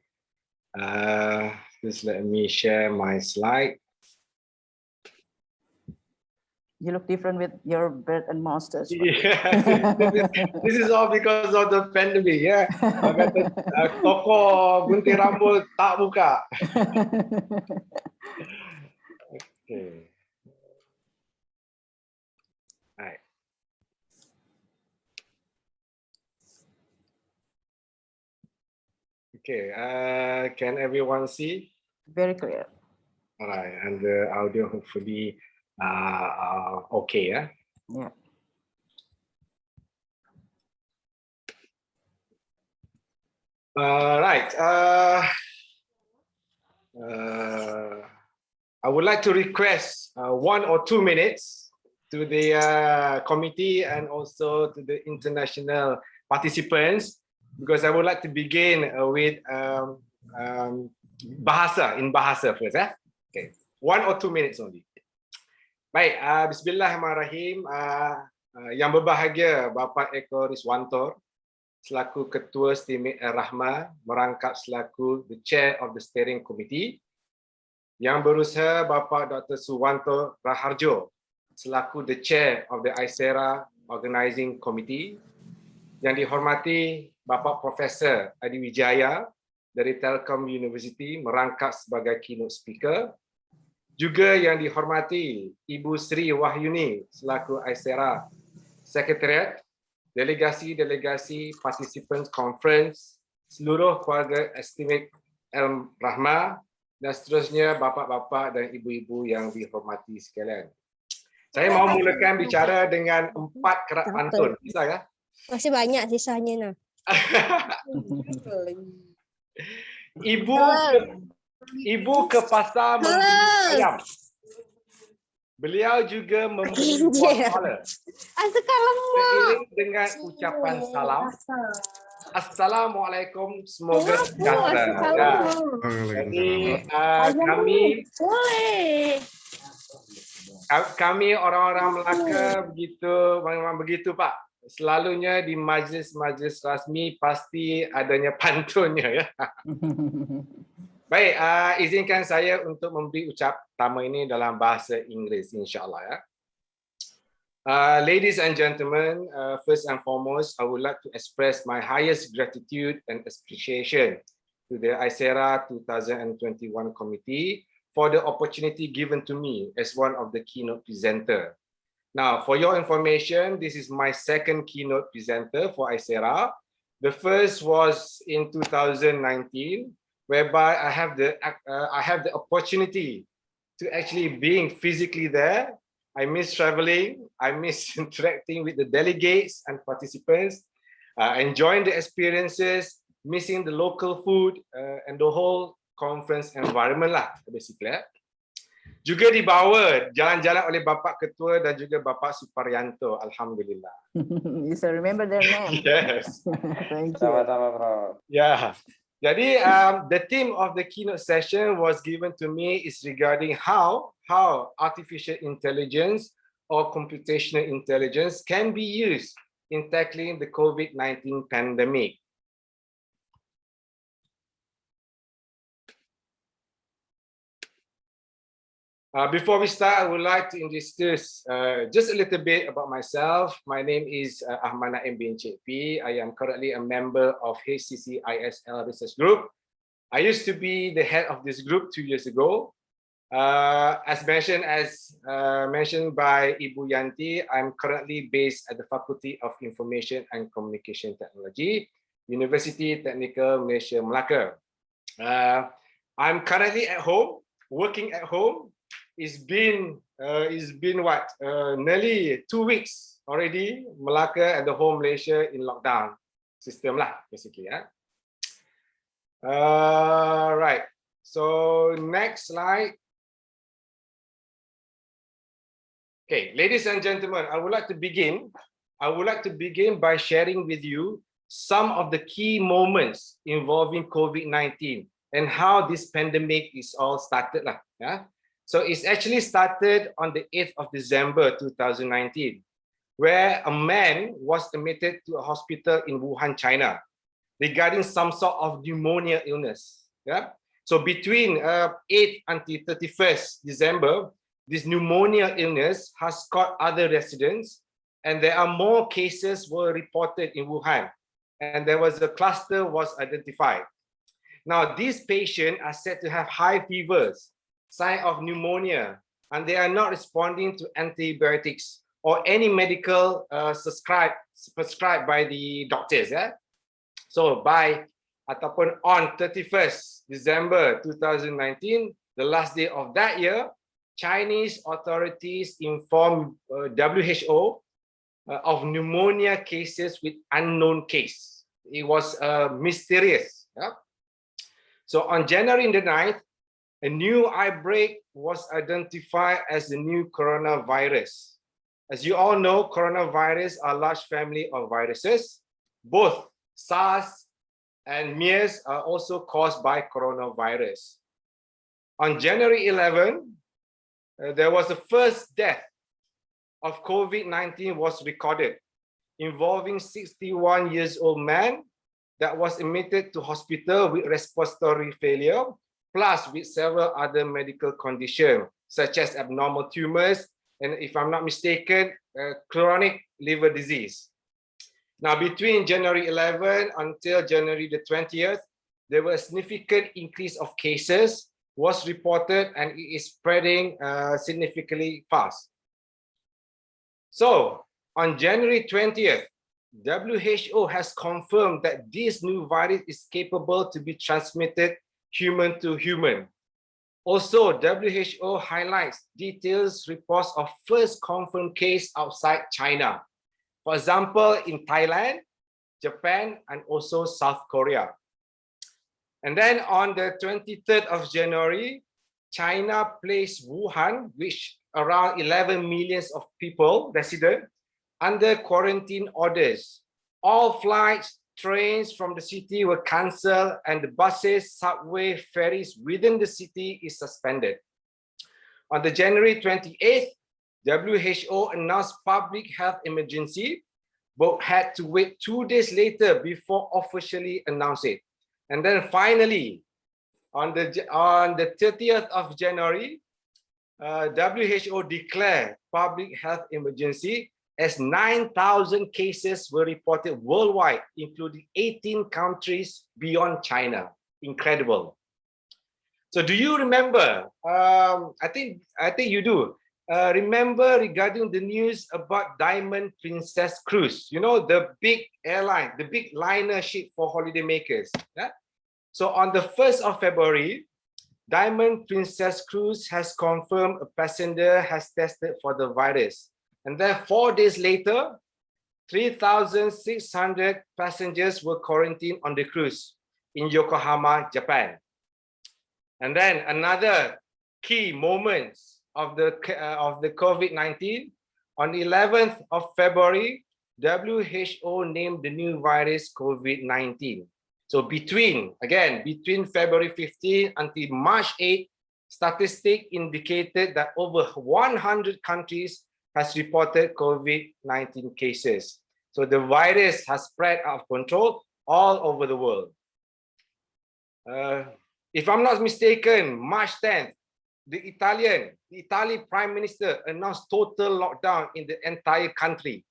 Just let me share my slide. You look different with your beard and mustache. Yes, this is all because of the pandemic. Ya, toko gunting rambut tak buka. Okay. Right. Okay. Can everyone see? Very clear. All right, and the audio hopefully okay. Yeah. Yeah. Right. I would like to request 1 or 2 minutes to the committee and also to the international participants, because I would like to begin with bahasa first. Okay, 1 or 2 minutes only. Baik, bismillahirrahmanirrahim. Yang berbahagia Bapak Eko Riswanto selaku Ketua Stimik Rahma merangkap selaku the Chair of the Steering Committee. Yang berusaha Bapak Dr. Suwanto Raharjo selaku the Chair of the Icera Organizing Committee. Yang dihormati Bapak Profesor Adiwijaya dari Telkom University merangkap sebagai keynote speaker. Juga yang dihormati Ibu Sri Wahyuni selaku Isera Sekretariat, delegasi-delegasi participants conference, seluruh keluarga Estimate El-Rahma, dan seterusnya bapak-bapak dan ibu-ibu yang dihormati sekalian. Saya mau mulakan bicara dengan 4 kerat pantun. Bisa ya? Masih banyak sisanya. Nah. Ibu ke pasar membeli ayam. Beliau juga membeli buah kepala. Seiring dengan ucapan salam. Assalamualaikum, semoga sejahtera. Jadi kami orang-orang Melaka memang begitu Pak. Selalunya di majlis-majlis rasmi pasti adanya pantunnya ya. Baik, izinkan saya untuk memberi ucap pertama ini dalam bahasa Inggeris insya-Allah ya. Ladies and gentlemen, first and foremost, I would like to express my highest gratitude and appreciation to the Isera 2021 committee for the opportunity given to me as one of the keynote presenter. Now, for your information, this is my second keynote presenter for Isera. The first was in 2019. Whereby I have the opportunity to actually being physically there. I miss traveling. I miss interacting with the delegates and participants, enjoying the experiences, missing the local food and the whole conference environment lah, basically. Juga dibawa jalan-jalan oleh Bapak Ketua dan juga Bapak Suparyanto. Alhamdulillah. You still remember their name? Yes. Thank you. Sama-sama, Prof. Yeah. Jadi, the theme of the keynote session was given to me is regarding how artificial intelligence or computational intelligence can be used in tackling the COVID-19 pandemic. Before we start, I would like to introduce just a little bit about myself. My name is Ahmad Naim bin Cik. I am currently a member of HCC ISL Research Group. I used to be the head of this group 2 years ago. As mentioned by Ibu Yanti, I'm currently based at the Faculty of Information and Communication Technology, University Technical Malaysia Melaka. I'm currently at home, working at home. It's been what, nearly 2 weeks already. Melaka and the whole Malaysia in lockdown system lah, basically. Right. So next slide. Okay, ladies and gentlemen, I would like to begin by sharing with you some of the key moments involving COVID-19 and how this pandemic is all started lah. Yeah. So it's actually started on the 8th of December 2019, where a man was admitted to a hospital in Wuhan, China, regarding some sort of pneumonia illness. Yeah. So between 8th until 31st December, this pneumonia illness has caught other residents, and there are more cases were reported in Wuhan, and there was a cluster was identified. Now, these patients are said to have high fevers, sign of pneumonia, and they are not responding to antibiotics or any medical prescribed by the doctors. Yeah? So on 31st December 2019, the last day of that year, Chinese authorities informed WHO of pneumonia cases with unknown case. It was mysterious. Yeah? So on January the 9th, a new outbreak was identified as the new coronavirus. As you all know, coronavirus are a large family of viruses. Both SARS and MERS are also caused by coronavirus. On January 11, there was the first death of COVID-19 was recorded, involving 61-year-old man that was admitted to hospital with respiratory failure, plus with several other medical conditions, such as abnormal tumors, and if I'm not mistaken, chronic liver disease. Now, between January 11 until January the 20th, there was a significant increase of cases was reported, and it is spreading significantly fast. So, on January 20th, WHO has confirmed that this new virus is capable to be transmitted human to human. Also, WHO highlights details reports of first confirmed case outside China. For example, in Thailand, Japan, and also South Korea. And then on the 23rd of January, China placed Wuhan, which around 11 million of people, residents, under quarantine orders. All flights, trains from the city were cancelled, and the buses, subway, ferries within the city is suspended. On the January 28th, WHO announced public health emergency, but had to wait 2 days later before officially announce it. And then finally, on the 30th of January, WHO declared public health emergency as 9,000 cases were reported worldwide, including 18 countries beyond China. Incredible. So do you remember, I think you do, remember regarding the news about Diamond Princess Cruise, you know, the big airline, the big liner ship for holidaymakers. Yeah? So on the 1st of February, Diamond Princess Cruise has confirmed a passenger has tested for the virus. And then 4 days later, 3,600 passengers were quarantined on the cruise in Yokohama, Japan. And then another key moment of the COVID-19, on the 11th of February, WHO named the new virus COVID-19. So between February 15 until March 8, statistics indicated that over 100 countries has reported COVID-19 cases. So the virus has spread out of control all over the world. If I'm not mistaken, March 10th, the Italy Prime Minister announced total lockdown in the entire country.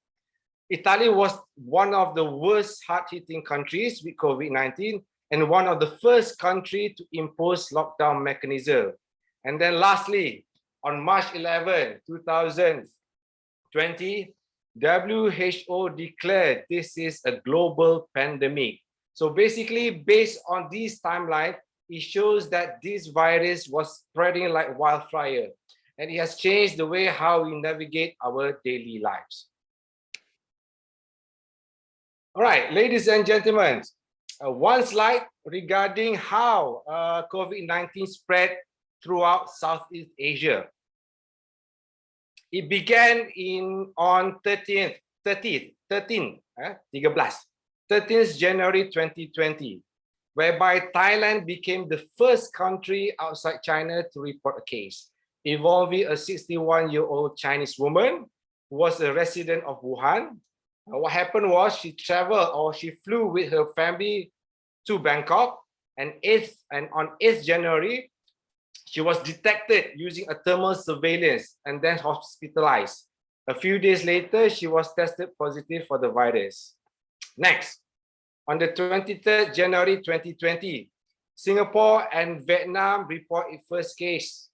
Italy was one of the worst hard-hitting countries with COVID-19 and one of the first countries to impose lockdown mechanism. And then lastly, on March 11, 2020, WHO declared this is a global pandemic. So basically, based on this timeline, it shows that this virus was spreading like wildfire, and it has changed the way how we navigate our daily lives. All right, ladies and gentlemen, one slide regarding how COVID-19 spread throughout Southeast Asia. It began on 13th January 2020, whereby Thailand became the first country outside China to report a case involving a 61-year-old Chinese woman who was a resident of Wuhan. What happened was she flew with her family to Bangkok, and on 8th January, she was detected using a thermal surveillance and then hospitalized. A few days later, she was tested positive for the virus. Next, on the 23rd January 2020, Singapore and Vietnam report its first case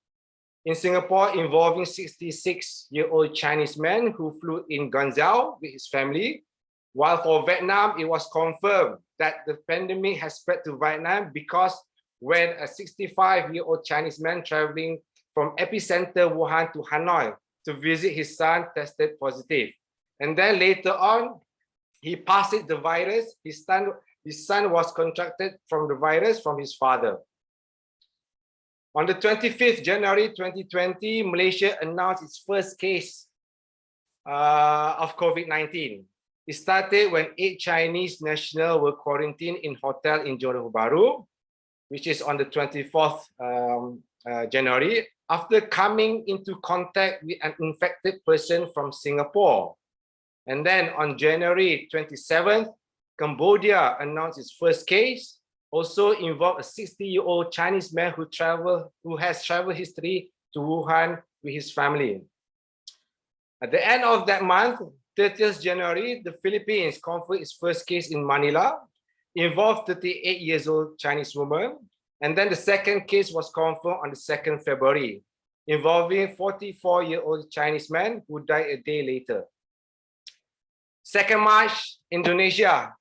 in Singapore involving 66-year-old Chinese man who flew in Guangzhou with his family, while for Vietnam, it was confirmed that the pandemic has spread to Vietnam because when a 65-year-old Chinese man traveling from epicenter Wuhan to Hanoi to visit his son tested positive. And then later on, he passed the virus. His son was contracted from the virus from his father. On the 25th January 2020, Malaysia announced its first case of COVID-19. It started when 8 Chinese nationals were quarantined in hotel in Johor Bahru, which is on the 24th January, after coming into contact with an infected person from Singapore. And then on January 27th, Cambodia announced its first case, also involved a 60-year-old Chinese man who has travel history to Wuhan with his family. At the end of that month, 30th January, the Philippines confirmed its first case in Manila, involved 38-year-old Chinese woman. And then the second case was confirmed on the 2nd February, involving 44-year-old Chinese man who died a day later. 2nd March, Indonesia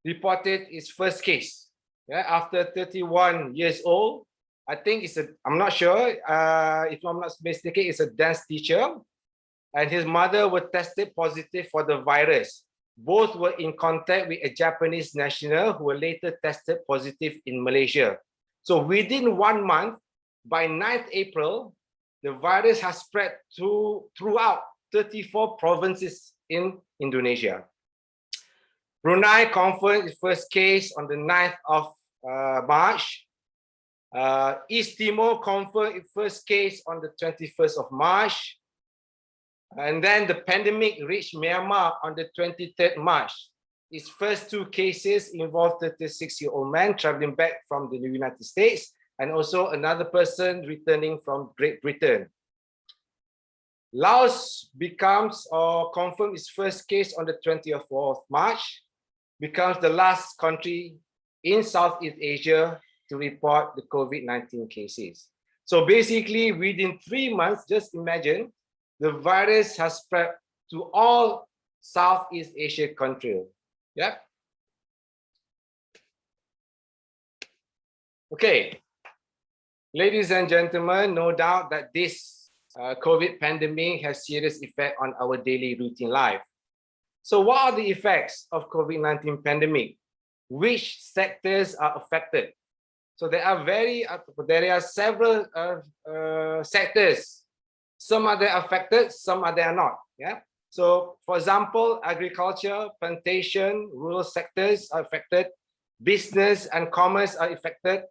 reported its first case. After 31 years old, I think I'm not sure, if I'm not mistaken, it's a dance teacher, and his mother was tested positive for the virus. Both were in contact with a Japanese national who were later tested positive in Malaysia. So within 1 month, by 9th April, the virus has spread throughout 34 provinces in Indonesia. Brunei confirmed its first case on the 9th of March. East Timor confirmed its first case on the 21st of March. And then the pandemic reached Myanmar on the 23rd March. Its first 2 cases involved a 36-year-old man traveling back from the United States and also another person returning from Great Britain. Laos becomes or confirmed its first case on the 20th of March, becomes the last country in Southeast Asia to report the COVID-19 cases. So basically, within 3 months, just imagine, the virus has spread to all Southeast Asia countries. Yep. Okay. Ladies and gentlemen, no doubt that this COVID pandemic has serious effect on our daily routine life. So what are the effects of COVID-19 pandemic? Which sectors are affected? So there are several sectors. Some are affected, some are not. Yeah. So for example, agriculture, plantation, rural sectors are affected. Business and commerce are affected.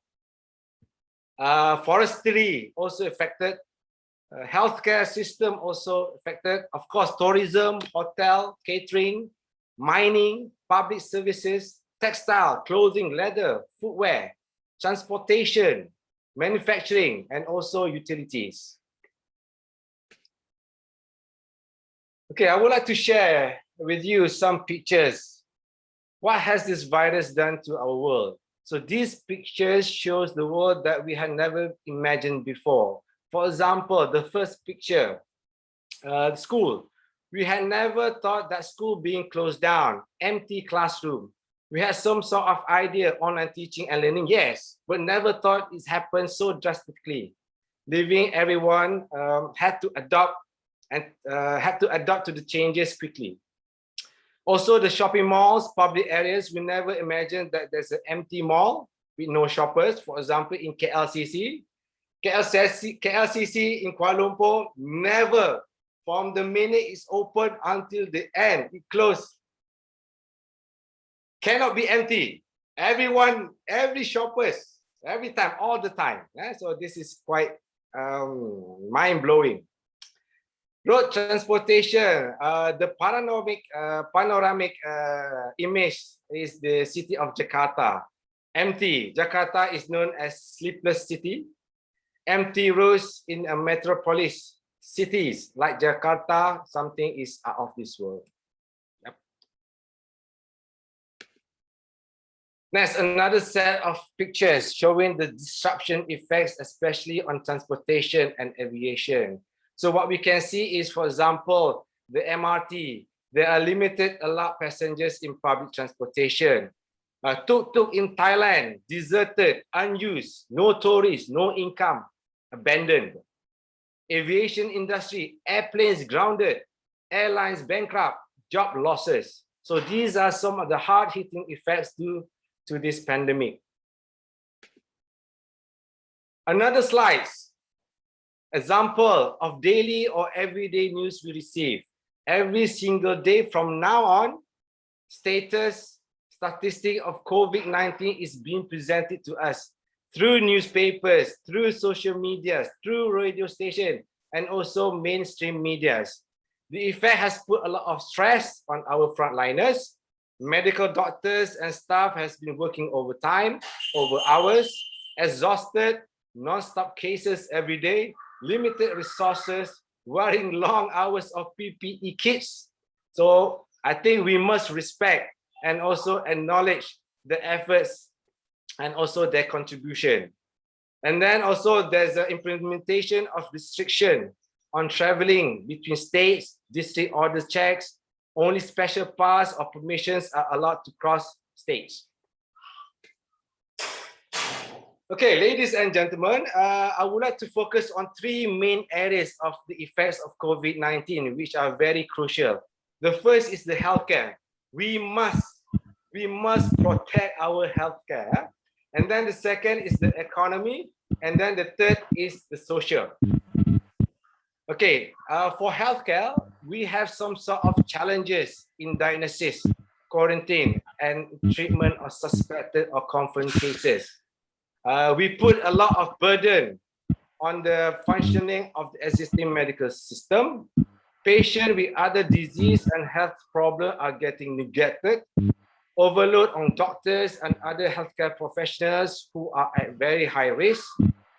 Forestry also affected. Healthcare system also affected. Of course, tourism, hotel, catering, mining, public services, textile, clothing, leather, footwear, transportation, manufacturing, and also utilities. Okay, I would like to share with you some pictures. What has this virus done to our world? So these pictures shows the world that we had never imagined before. For example, the first picture, school. We had never thought that school being closed down, empty classroom. We had some sort of idea online teaching and learning, yes, but never thought it's happened so drastically. Leaving everyone had to adopt to the changes quickly. Also, the shopping malls, public areas, we never imagined that there's an empty mall with no shoppers. For example, in KLCC in Kuala Lumpur, never, from the minute it's open until the end, it closed. Cannot be empty. Everyone, every shoppers, every time, all the time. So this is quite mind-blowing. Road transportation, the panoramic image is the city of Jakarta. Empty. Jakarta is known as sleepless city. Empty roads in a metropolis cities like Jakarta, something is out of this world. Yep. Next, another set of pictures showing the disruption effects, especially on transportation and aviation. So what we can see is, for example, the MRT. There are limited allowed passengers in public transportation. Tuk-tuk in Thailand, deserted, unused, no tourists, no income, abandoned. Aviation industry, airplanes grounded, airlines bankrupt, job losses. So these are some of the hard-hitting effects due to this pandemic. Another slide. Example of daily or everyday news we receive. Every single day from now on, statistic of COVID-19 is being presented to us through newspapers, through social media, through radio station, and also mainstream medias. The effect has put a lot of stress on our frontliners. Medical doctors and staff has been working overtime, over hours, exhausted, non-stop cases every day, limited resources, wearing long hours of PPE kits. So I think we must respect and also acknowledge the efforts and also their contribution. And then also there's an implementation of restriction on traveling between states, district order checks, only special pass or permissions are allowed to cross states. Okay, ladies and gentlemen, I would like to focus on three main areas of the effects of COVID-19, which are very crucial. The first is the healthcare. We must protect our healthcare. And then the second is the economy. And then the third is the social. Okay, for healthcare, we have some sort of challenges in diagnosis, quarantine, and treatment of suspected or confirmed cases. We put a lot of burden on the functioning of the existing medical system. Patients with other disease and health problems are getting neglected. Overload on doctors and other healthcare professionals who are at very high risk.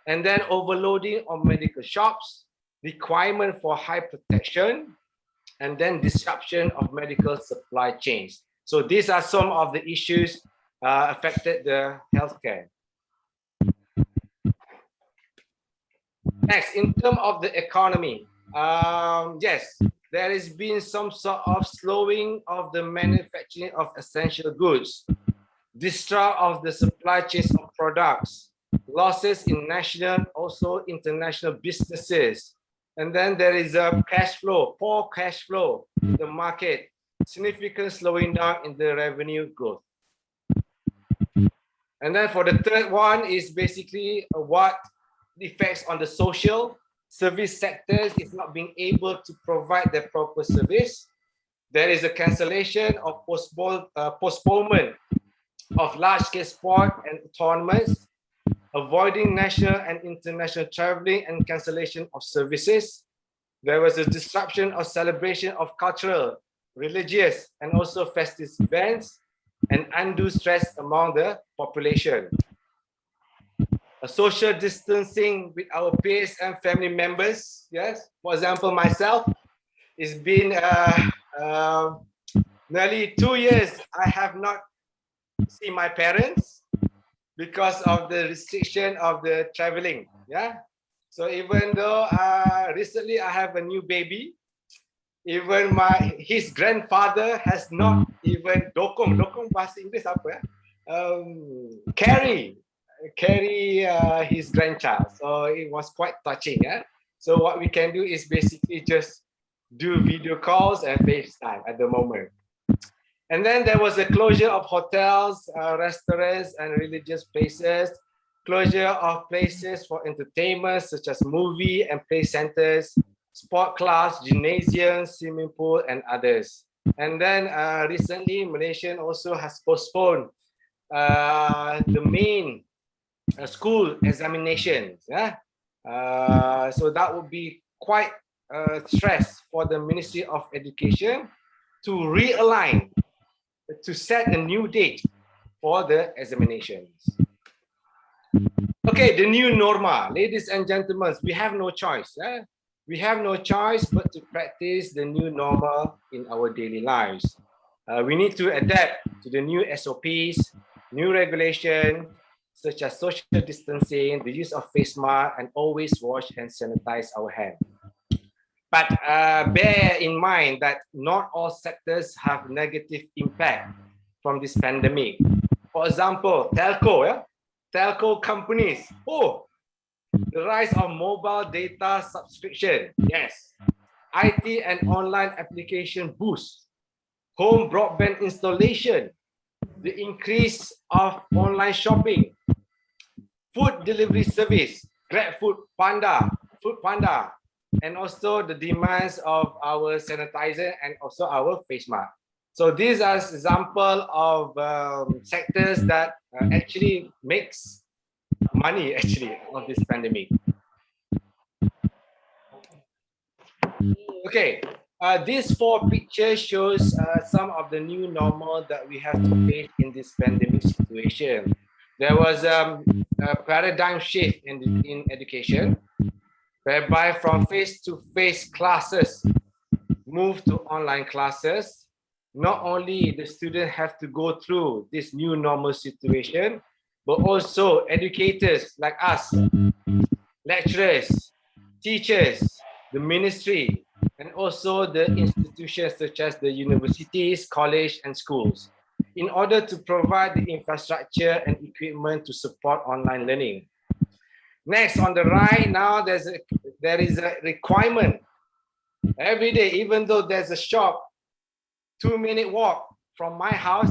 And then overloading on medical shops, requirement for high protection, and then disruption of medical supply chains. So these are some of the issues affected the healthcare. Next, in terms of the economy, yes, there has been some sort of slowing of the manufacturing of essential goods, disrupt of the supply chains of products, losses in national, also international businesses. And then there is a cash flow, poor cash flow in the market, significant slowing down in the revenue growth. And then for the third one is basically what effects on the social service sectors is not being able to provide the proper service. There is a cancellation or postponement of large-scale sport and tournaments, avoiding national and international traveling and cancellation of services. There was a disruption of celebration of cultural, religious, and also festive events, and undue stress among the population. social distancing with our peers and family members. Yes, for example, myself, it's been nearly 2 years I have not seen my parents because of the restriction of the traveling. Yeah, so even though recently I have a new baby, even his grandfather has not even dokong bahasa Inggeris apa ya? Carry his grandchild. So it was quite touching. Yeah. So what we can do is basically just do video calls and FaceTime at the moment. And then there was a closure of hotels, restaurants, and religious places, closure of places for entertainment such as movie and play centers, sport clubs, gymnasiums, swimming pool, and others. And then recently, Malaysia also has postponed the main school examinations. Yeah? So that would be quite stress for the Ministry of Education to realign, to set a new date for the examinations. Okay, the new normal. Ladies and gentlemen, we have no choice. We have no choice but to practice the new normal in our daily lives. We need to adapt to the new SOPs, new regulation, such as social distancing, the use of face mask, and always wash and sanitize our hands. But bear in mind that not all sectors have negative impact from this pandemic. For example, telco companies. The rise of mobile data subscription. Yes. IT and online application boost. Home broadband installation. The increase of online shopping. Food delivery service. Grab Food Panda. And also the demands of our sanitizer and also our face mask. So these are examples of sectors that actually makes money on this pandemic. Okay, these 4 pictures shows some of the new normal that we have to face in this pandemic situation. There was a paradigm shift in education, whereby from face-to-face classes move to online classes. Not only the students have to go through this new normal situation, but also educators like us, lecturers, teachers, the ministry, and also the institutions such as the universities, college, and schools, in order to provide the infrastructure and equipment to support online learning. Next, on the right, now there is a requirement. Every day, even though there's a shop 2-minute walk from my house,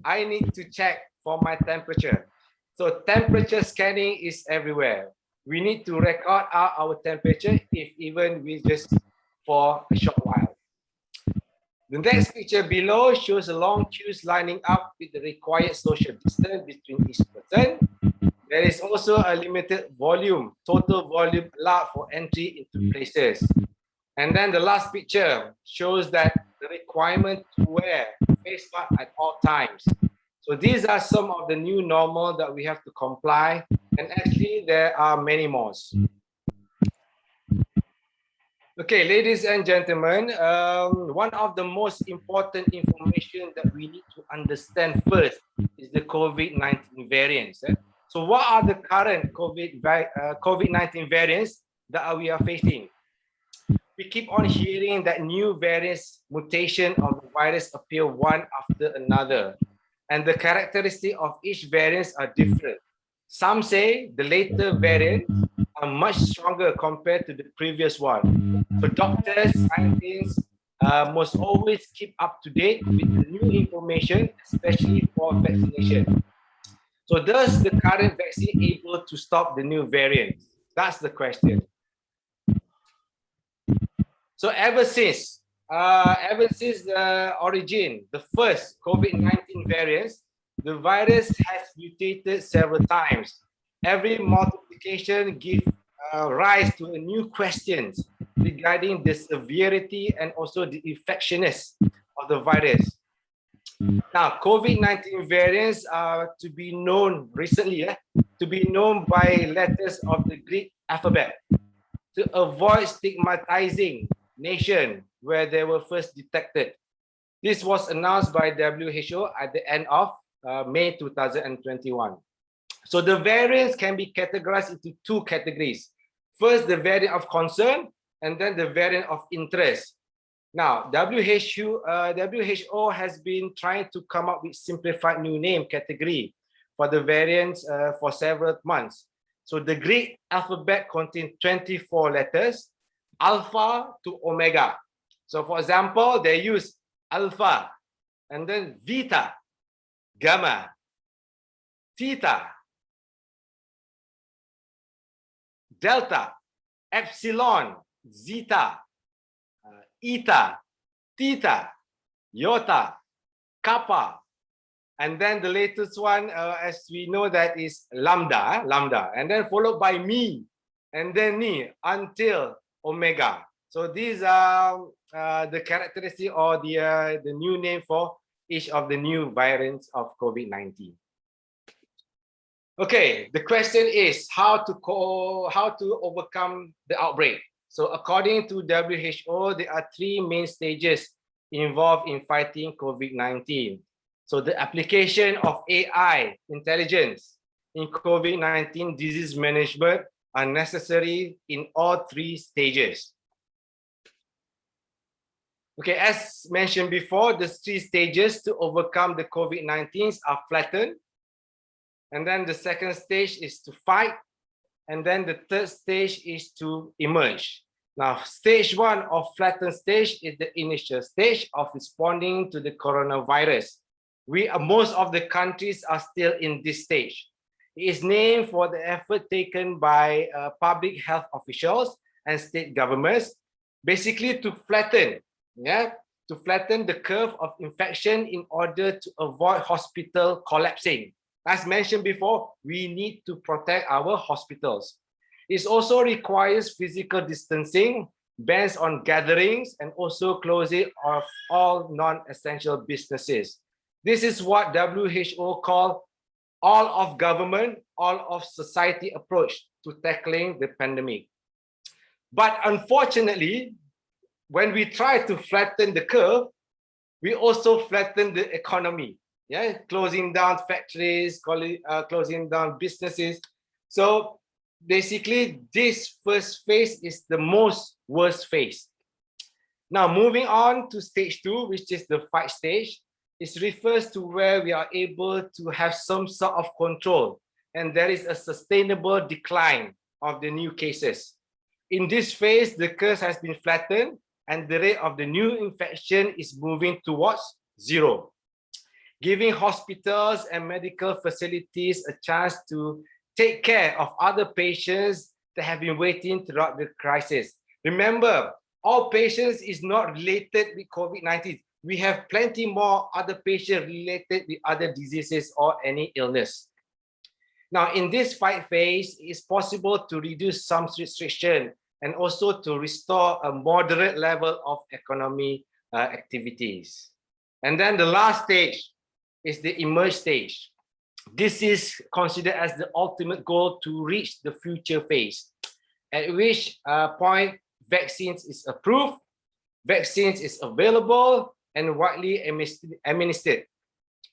I need to check for my temperature. So temperature scanning is everywhere. We need to record out our temperature if even we just for a short while. The next picture below shows a long queues lining up with the required social distance between each person. There is also a limited volume, total volume allowed for entry into places. And then the last picture shows that the requirement to wear face mask at all times. So these are some of the new normal that we have to comply, and actually there are many more. Okay, ladies and gentlemen, one of the most important information that we need to understand first is the COVID-19 variants. So what are the current COVID-19 variants that we are facing? We keep on hearing that new variants, mutation of the virus appear one after another. And the characteristics of each variant are different. Some say the later variants are much stronger compared to the previous one. So doctors, scientists must always keep up to date with the new information, especially for vaccination. So does the current vaccine able to stop the new variants? That's the question. So ever since the origin, the first COVID-19 variants, the virus has mutated several times. Every multiplication gives rise to a new questions regarding the severity and also the infectiousness of the virus. Now, COVID-19 variants are to be known recently, to be known by letters of the Greek alphabet to avoid stigmatizing nation where they were first detected. This was announced by WHO at the end of May 2021. So the variants can be categorized into two categories. First, the variant of concern, and then the variant of interest. Now, WHO has been trying to come up with simplified new name category for the variants for several months. So the Greek alphabet contains 24 letters, alpha to omega. So for example, they use alpha, and then beta, gamma, theta, delta, epsilon, zeta, eta, theta, iota, kappa, and then the latest one, as we know, that is lambda, and then followed by me, and then ni, until omega. So these are the characteristic or the new name for each of the new variants of COVID-19. Okay, the question is how to overcome the outbreak. So according to WHO, there are three main stages involved in fighting COVID-19. So the application of AI intelligence in COVID-19 disease management are necessary in all three stages. Okay, as mentioned before, the three stages to overcome the COVID-19 are flattened. And then the second stage is to fight. And then the third stage is to emerge. Now, stage one of flattened stage is the initial stage of responding to the coronavirus. Most of the countries are still in this stage. It is named for the effort taken by public health officials and state governments, basically to flatten the curve of infection in order to avoid hospital collapsing. As mentioned before, we need to protect our hospitals. It also requires physical distancing, bans on gatherings, and also closing of all non-essential businesses. This is what WHO call all of government, all of society approach to tackling the pandemic. But unfortunately, when we try to flatten the curve, we also flatten the economy. Closing down factories, closing down businesses. So basically, this first phase is the most worst phase. Now, moving on to stage two, which is the fight stage, it refers to where we are able to have some sort of control, and there is a sustainable decline of the new cases. In this phase, the curve has been flattened, and the rate of the new infection is moving towards zero, giving hospitals and medical facilities a chance to take care of other patients that have been waiting throughout the crisis. Remember, all patients is not related with COVID-19. We have plenty more other patients related with other diseases or any illness. Now, in this fight phase, it's possible to reduce some restriction and also to restore a moderate level of economic activities. And then the last stage is the emerge stage. This is considered as the ultimate goal to reach the future phase, at which point vaccines is approved, vaccines is available, and widely administered.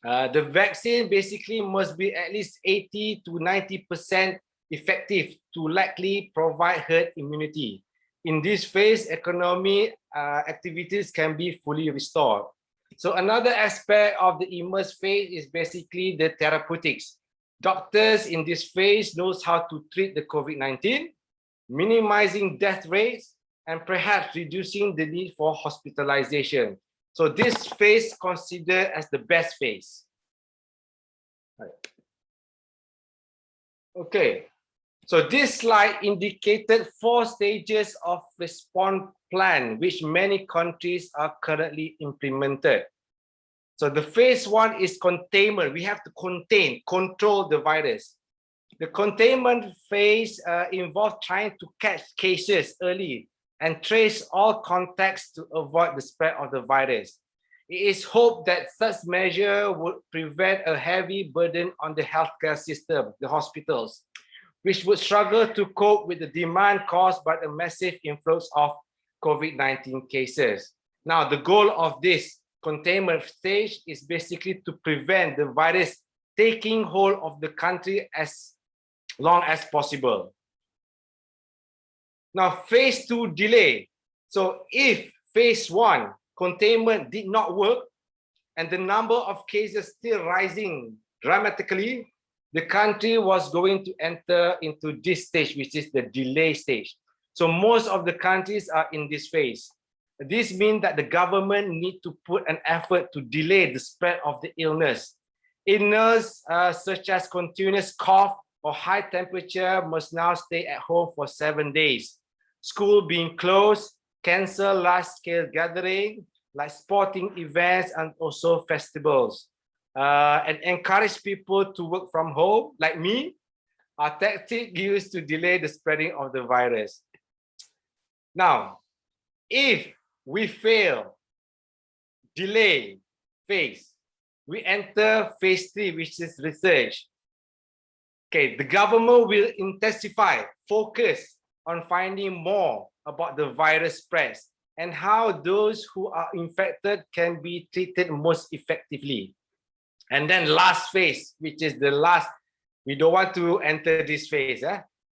The vaccine basically must be at least 80 to 90% effective to likely provide herd immunity. In this phase, economic activities can be fully restored. So another aspect of the emerge phase is basically the therapeutics. Doctors in this phase knows how to treat the COVID-19, minimizing death rates, and perhaps reducing the need for hospitalization. So this phase considered as the best phase. Okay, so this slide indicated 4 stages of response plan, which many countries are currently implemented. So the phase 1 is containment. We have to control the virus. The containment phase involves trying to catch cases early and trace all contacts to avoid the spread of the virus. it is hoped that such measure would prevent a heavy burden on the healthcare system, the hospitals, which would struggle to cope with the demand caused by a massive influx of COVID-19 cases. Now, the goal of this containment stage is basically to prevent the virus taking hold of the country as long as possible. Now, phase 2 delay. So if phase 1 containment did not work and the number of cases still rising dramatically, the country was going to enter into this stage, which is the delay stage. So most of the countries are in this phase. This means that the government need to put an effort to delay the spread of the illness. Illness such as continuous cough or high temperature must now stay at home for 7 days. School being closed, cancel large-scale gathering like sporting events and also festivals, and encourage people to work from home like me, are tactics used to delay the spreading of the virus. Now, if we fail, delay phase, we enter phase 3, which is research. Okay, the government will intensify focus on finding more about the virus spreads and how those who are infected can be treated most effectively. And then last phase, which is the last, we don't want to enter this phase.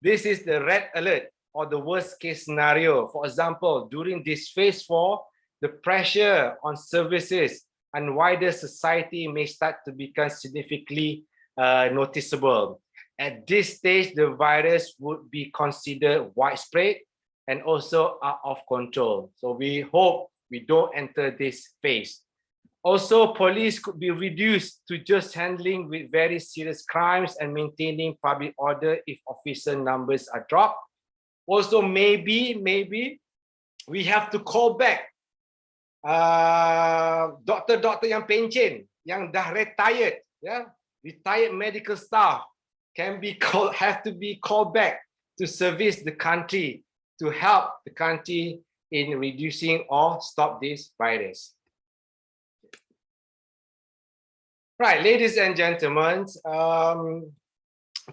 This is the red alert or the worst case scenario. For example, during this phase 4, the pressure on services and wider society may start to become significantly noticeable. At this stage, the virus would be considered widespread and also out of control. So we hope we don't enter this phase. Also, police could be reduced to just handling with very serious crimes and maintaining public order if officer numbers are dropped. Also, maybe we have to call back doktor-doktor yang pencen, yang dah retired, retired medical staff have to be called back to service the country, to help the country in reducing or stop this virus. Right, ladies and gentlemen,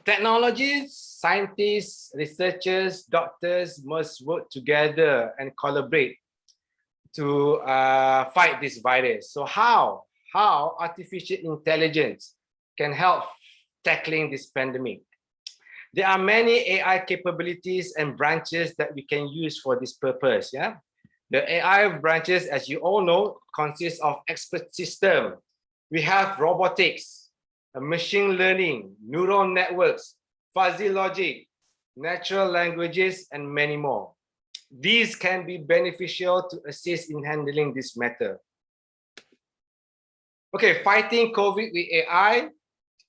technologists, scientists, researchers, doctors must work together and collaborate to fight this virus. So how artificial intelligence can help tackling this pandemic? There are many AI capabilities and branches that we can use for this purpose. The AI branches, as you all know, consist of expert system. We have robotics, machine learning, neural networks, fuzzy logic, natural languages, and many more. These can be beneficial to assist in handling this matter. Okay, fighting COVID with AI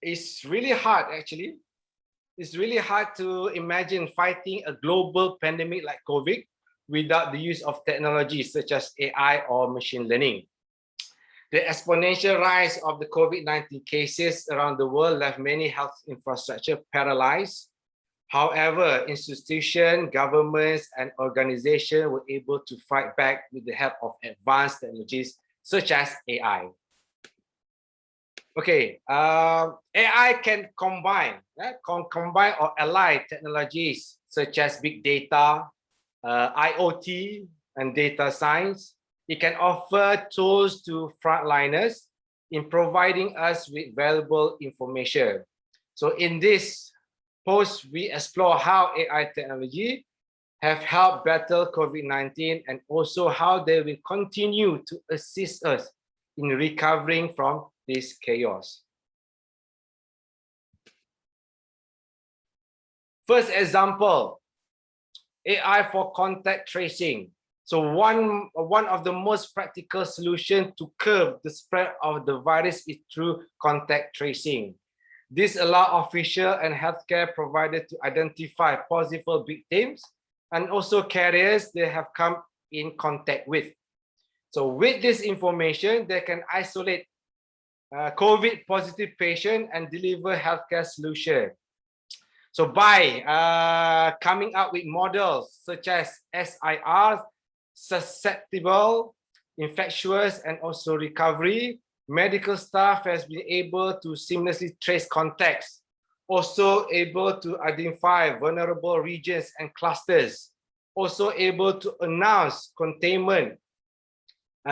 is really hard, actually. It's really hard to imagine fighting a global pandemic like COVID without the use of technologies such as AI or machine learning. The exponential rise of the COVID-19 cases around the world left many health infrastructure paralyzed. However, institutions, governments, and organizations were able to fight back with the help of advanced technologies such as AI. Okay, AI can combine or ally technologies such as big data, IoT, and data science. It can offer tools to frontliners in providing us with valuable information. So in this post, we explore how AI technology have helped battle COVID-19 and also how they will continue to assist us in recovering from this chaos. First example, AI for contact tracing. So one of the most practical solutions to curb the spread of the virus is through contact tracing. This allows official and healthcare providers to identify possible victims and also carriers they have come in contact with. So with this information, they can isolate COVID positive patient and deliver healthcare solution. So by coming up with models such as SIR, susceptible, infectious and also recovery. Medical staff has been able to seamlessly trace contacts, also able to identify vulnerable regions and clusters, also able to announce containment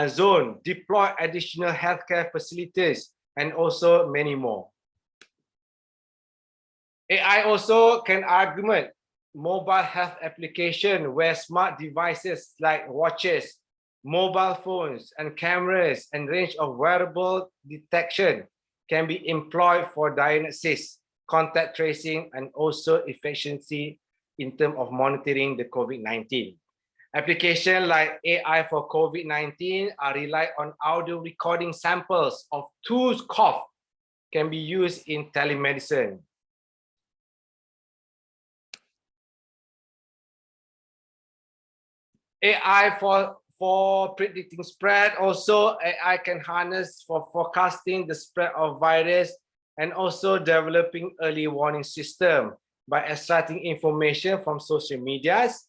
zone, deploy additional healthcare facilities, and also many more. AI also can augment mobile health application where smart devices like watches, mobile phones, and cameras and range of wearable detection can be employed for diagnosis, contact tracing, and also efficiency in terms of monitoring the COVID-19. Applications like AI for COVID-19 are rely on audio recording samples of tooth cough can be used in telemedicine. AI for predicting spread, also AI can harness for forecasting the spread of virus and also developing early warning system by extracting information from social medias,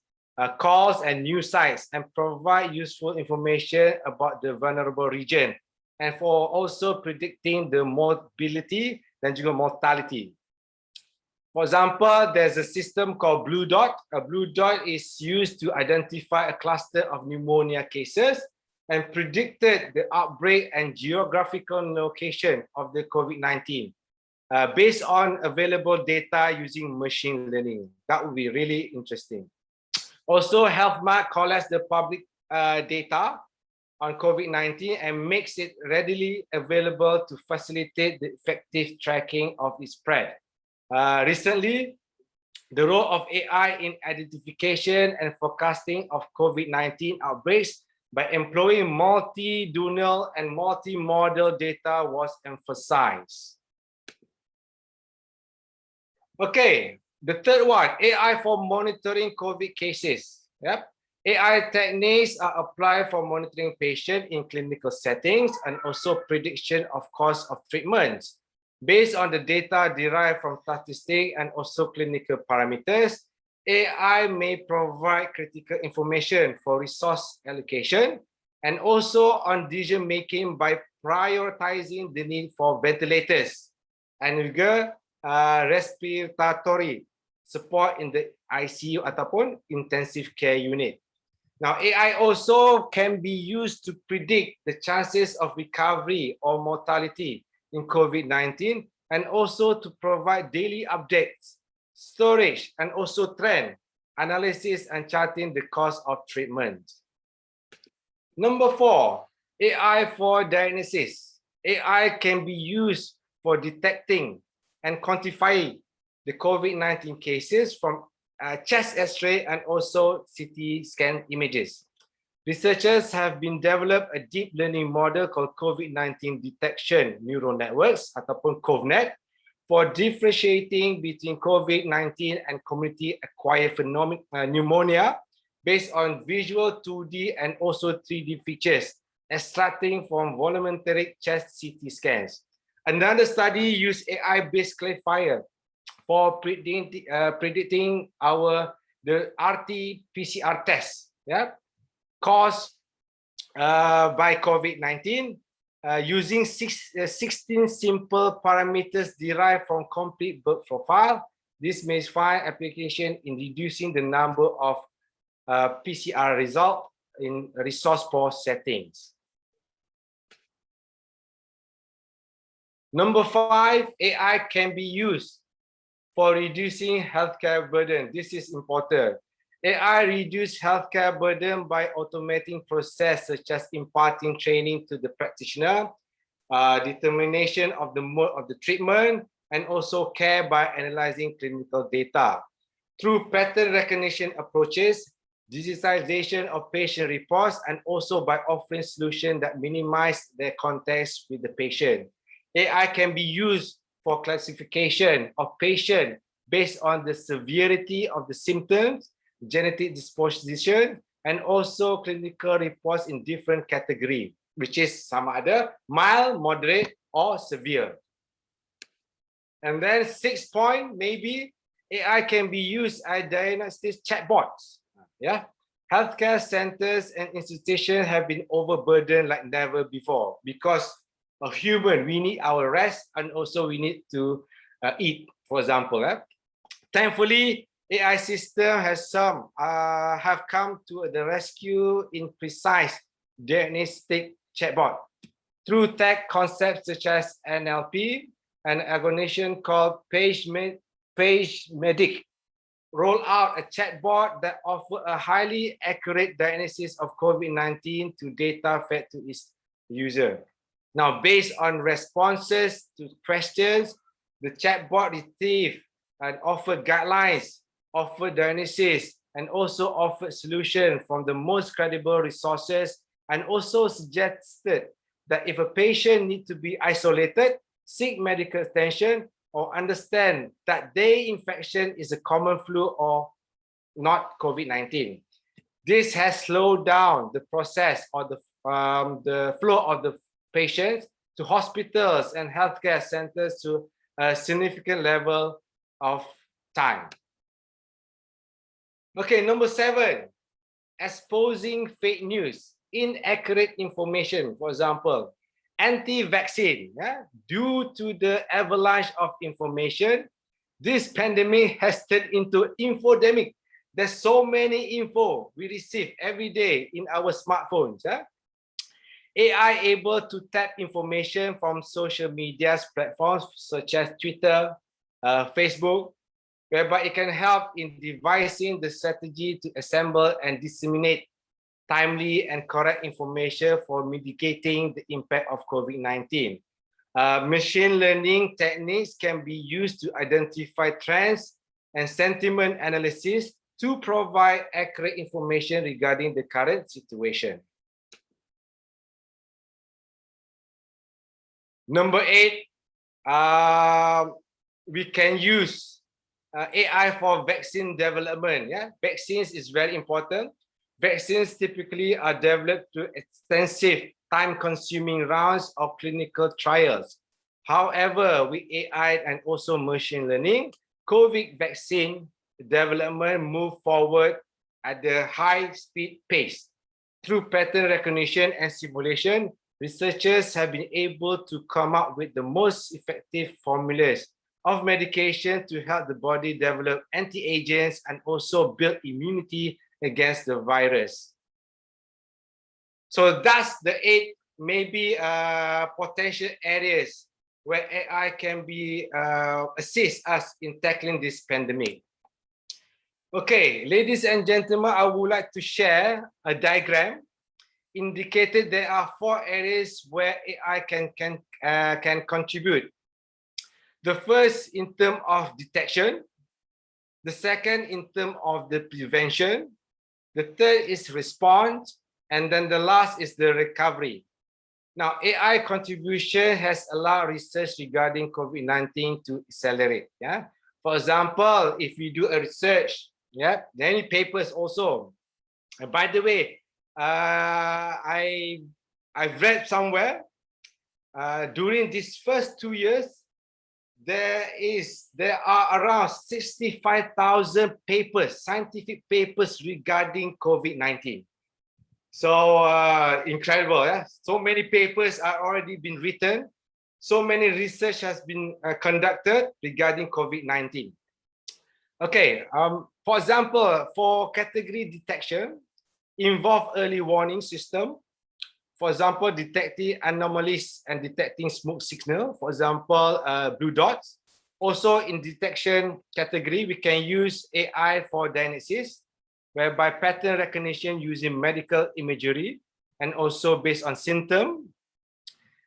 calls and news sites, and provide useful information about the vulnerable region, and for also predicting the mobility dan juga mortality. For example, there's a system called Blue Dot. A Blue Dot is used to identify a cluster of pneumonia cases and predicted the outbreak and geographical location of the COVID-19 based on available data using machine learning. That would be really interesting. Also, HealthMart collects the public data on COVID-19 and makes it readily available to facilitate the effective tracking of its spread. Recently, the role of AI in identification and forecasting of COVID-19 outbreaks by employing multi-donal and multi-model data was emphasized. Okay, the third one, AI for monitoring COVID cases. Yep. AI techniques are applied for monitoring patients in clinical settings and also prediction of course of treatments. Based on the data derived from statistics and also clinical parameters, AI may provide critical information for resource allocation and also on decision making by prioritizing the need for ventilators and juga respiratory support in the ICU ataupun intensive care unit. Now, AI also can be used to predict the chances of recovery or mortality in COVID-19 and also to provide daily updates, storage, and also trend analysis and charting the cost of treatment. Number 4, AI for diagnosis. AI can be used for detecting and quantifying the COVID-19 cases from chest X-ray and also CT scan images. Researchers have been developed a deep learning model called COVID-19 detection neural networks ataupun COVNET for differentiating between COVID-19 and community-acquired pneumonia based on visual 2D and also 3D features extracting from volumetric chest CT scans. Another study used AI-based classifier for predicting the RT-PCR test, yeah, caused by COVID-19 using 16 simple parameters derived from complete birth profile. This may find application in reducing the number of PCR results in resource-poor settings. Number 5, AI can be used for reducing healthcare burden. This is important. AI reduces healthcare burden by automating processes such as imparting training to the practitioner, determination of the mode of the treatment, and also care by analyzing clinical data. Through pattern recognition approaches, digitization of patient reports, and also by offering solutions that minimize their context with the patient. AI can be used for classification of patient based on the severity of the symptoms, genetic disposition, and also clinical reports in different categories, which is sama ada mild, moderate, or severe. And then 6th point, maybe AI can be used as diagnostic chatbots. Yeah, healthcare centers and institutions have been overburdened like never before because of human. We need our rest and also we need to eat, for example. Thankfully, AI system has have come to the rescue in precise diagnostic chatbot through tech concepts such as NLP, an organization called PageMedic roll out a chatbot that offers a highly accurate diagnosis of COVID-19 to data fed to its user. Now, based on responses to questions, the chatbot retrieved and offered guidelines, offered diagnosis, and also offered solutions from the most credible resources, and also suggested that if a patient needs to be isolated, seek medical attention, or understand that their infection is a common flu or not COVID-19. This has slowed down the process or the flow of the patients to hospitals and healthcare centers to a significant level of time. Okay, number 7, exposing fake news, inaccurate information, for example, anti-vaccine. Due to the avalanche of information, this pandemic has turned into infodemic. There's so many info we receive every day in our smartphones. AI able to tap information from social media platforms such as Twitter, Facebook, whereby it can help in devising the strategy to assemble and disseminate timely and correct information for mitigating the impact of COVID-19. Machine learning techniques can be used to identify trends and sentiment analysis to provide accurate information regarding the current situation. Number 8, we can use AI for vaccine development. Vaccines is very important. Vaccines typically are developed through extensive, time-consuming rounds of clinical trials. However, with AI and also machine learning, COVID vaccine development moved forward at the high-speed pace. Through pattern recognition and simulation, researchers have been able to come up with the most effective formulas of medication to help the body develop anti-agents and also build immunity against the virus. So that's the 8 maybe potential areas where AI can be assist us in tackling this pandemic. Okay, ladies and gentlemen, I would like to share a diagram indicated there are 4 areas where AI can contribute. The first in terms of detection, the second in terms of the prevention, the third is response, and then the last is the recovery. Now, AI contribution has allowed research regarding COVID-19 to accelerate. For example, if we do a research, many papers also. By the way, I've read somewhere during these first 2 years, there are around 65,000 papers, scientific papers regarding COVID-19. So incredible. So many papers are already been written. So many research has been conducted regarding COVID-19. Okay, for example, for category detection, involve early warning system. For example, detecting anomalies and detecting smoke signal, for example, blue dots. Also in detection category, we can use AI for diagnosis, whereby pattern recognition using medical imagery and also based on symptom.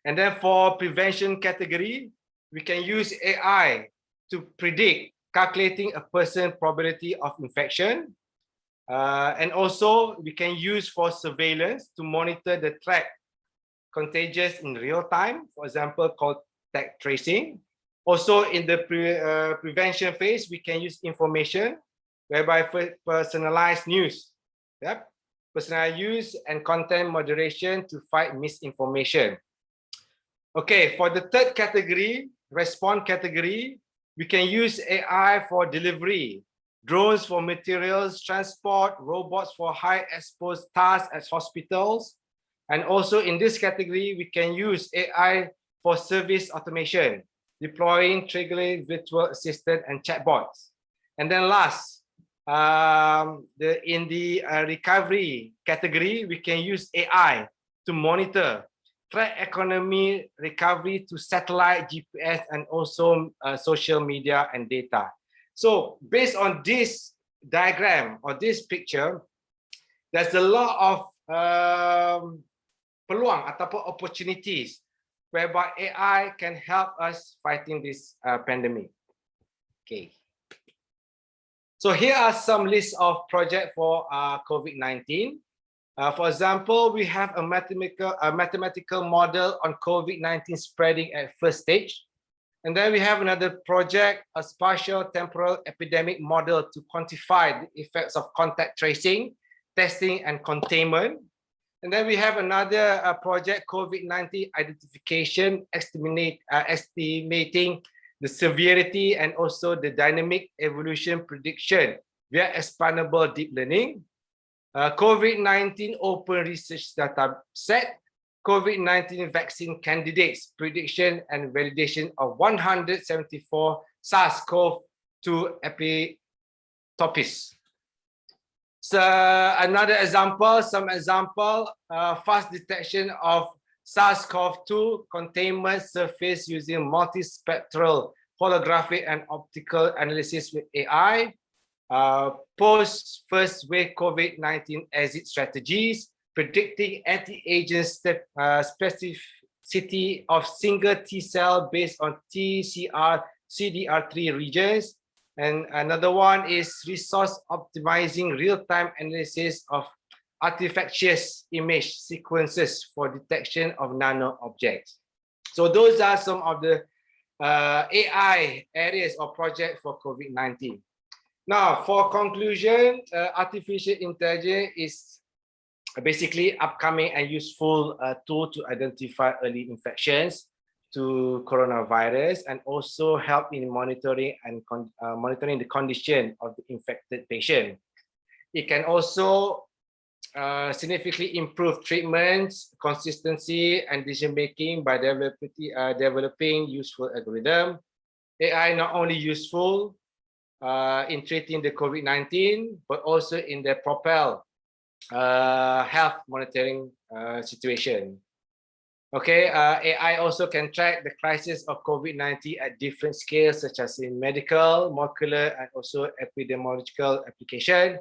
And then for prevention category, we can use AI to predict, calculating a person's probability of infection. And also we can use for surveillance to monitor the track contagious in real time, for example, contact tracing. Also in the prevention phase, we can use information whereby personalized news, personalized use and content moderation to fight misinformation. Okay, for the third category, response category, we can use AI for delivery, drones for materials transport, robots for high exposed tasks at hospitals. And also in this category, we can use AI for service automation, deploying triggering virtual assistant and chatbots. And then last, in the recovery category, we can use AI to monitor track economy recovery to satellite, GPS, and also social media and data. So based on this diagram or this picture, there's a lot of peluang ataupun opportunities whereby AI can help us fighting this pandemic. Okay. So here are some lists of projects for COVID-19. For example, we have a mathematical model on COVID-19 spreading at first stage. And then we have another project, a spatial temporal epidemic model to quantify the effects of contact tracing, testing, and containment. And then we have another project, COVID-19 identification, estimating the severity and also the dynamic evolution prediction via expandable deep learning. COVID-19 open research data set, COVID-19 vaccine candidates, prediction and validation of 174 SARS-CoV-2 epitopes. So another example, fast detection of SARS-CoV-2 containment surface using multispectral holographic and optical analysis with AI. Post first wave COVID-19 exit strategies, predicting anti-agent specificity of single T cell based on TCR CDR3 regions. And another one is resource optimizing real-time analysis of artifactious image sequences for detection of nano objects. So those are some of the AI areas or projects for COVID-19. Now, for conclusion, artificial intelligence is basically upcoming and useful tool to identify early infections to coronavirus and also help in monitoring and monitoring the condition of the infected patient. It can also significantly improve treatments, consistency, and decision-making by developing useful algorithm. AI not only useful in treating the COVID-19, but also in the propel health monitoring situation. Okay, AI also can track the crisis of COVID-19 at different scales, such as in medical, molecular, and also epidemiological application.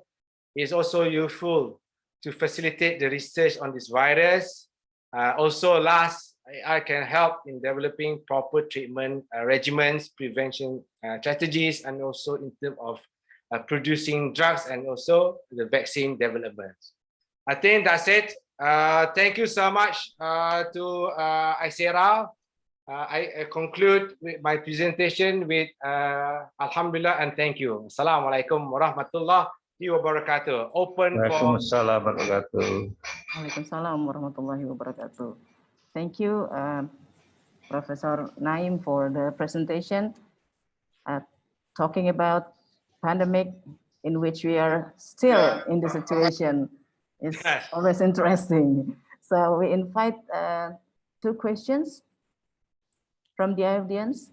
It is also useful to facilitate the research on this virus. Also, last, AI can help in developing proper treatment regimens, prevention strategies, and also in terms of producing drugs and also the vaccine development. I think that's it. Thank you so much to Icera. I conclude with my presentation with Alhamdulillah and thank you. Assalamualaikum warahmatullahi wabarakatuh. Open for... Waalaikumsalam warahmatullahi wabarakatuh. Waalaikumsalam warahmatullahi wabarakatuh. Thank you, Professor Naim, for the presentation talking about pandemic in which we are still in the situation. It's always interesting. So we invite 2 questions from the audience.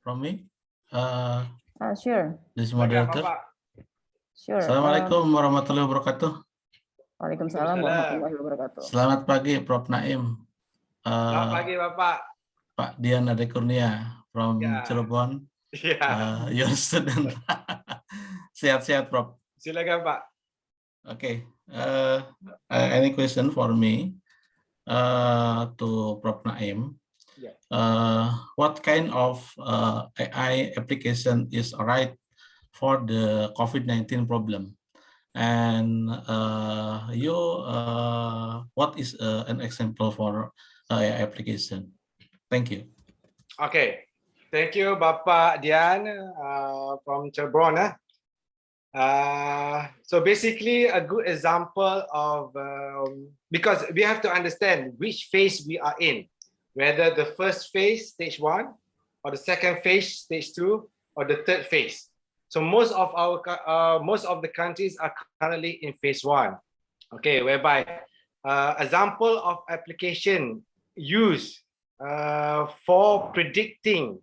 From me? Sure. This moderator. Sure. Assalamualaikum warahmatullahi wabarakatuh. Waalaikumsalam warahmatullahi wabarakatuh. Selamat pagi, Prof. Naim. Selamat pagi, Bapak. Pak Dian Adekurnia from Cirebon. Your student. Sehat-sehat, Prof. Silakan, Pak. Okay. Any question for me to Prof. Naim? What kind of AI application is right for the COVID-19 problem? And what is an example for AI application? Thank you. Okay. Thank you, Bapak Dian from Cirebon. So basically a good example of, because we have to understand which phase we are in, whether the first phase, stage 1, or the second phase, stage 2, or the third phase. So most of the countries are currently in phase 1. Okay, whereby example of application used for predicting,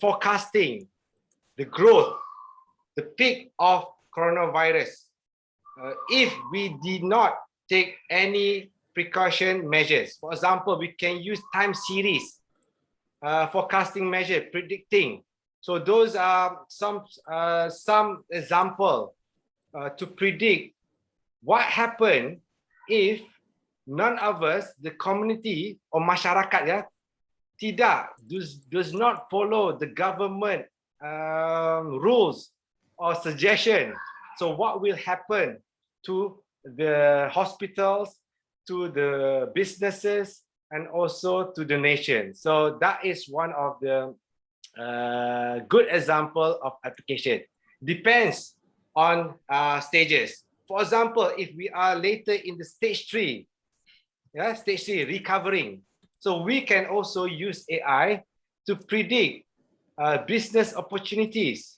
forecasting the growth, the peak of coronavirus. If we did not take any precaution measures, for example, we can use time series forecasting measure, predicting. So those are some example to predict what happened if none of us, the community or masyarakat, ya, does not follow the government rules or suggestion. So what will happen to the hospitals, to the businesses, and also to the nation? So that is one of the good example of application. Depends on stages. For example, if we are later in the stage 3, yeah, stage 3 recovering, so we can also use AI to predict business opportunities,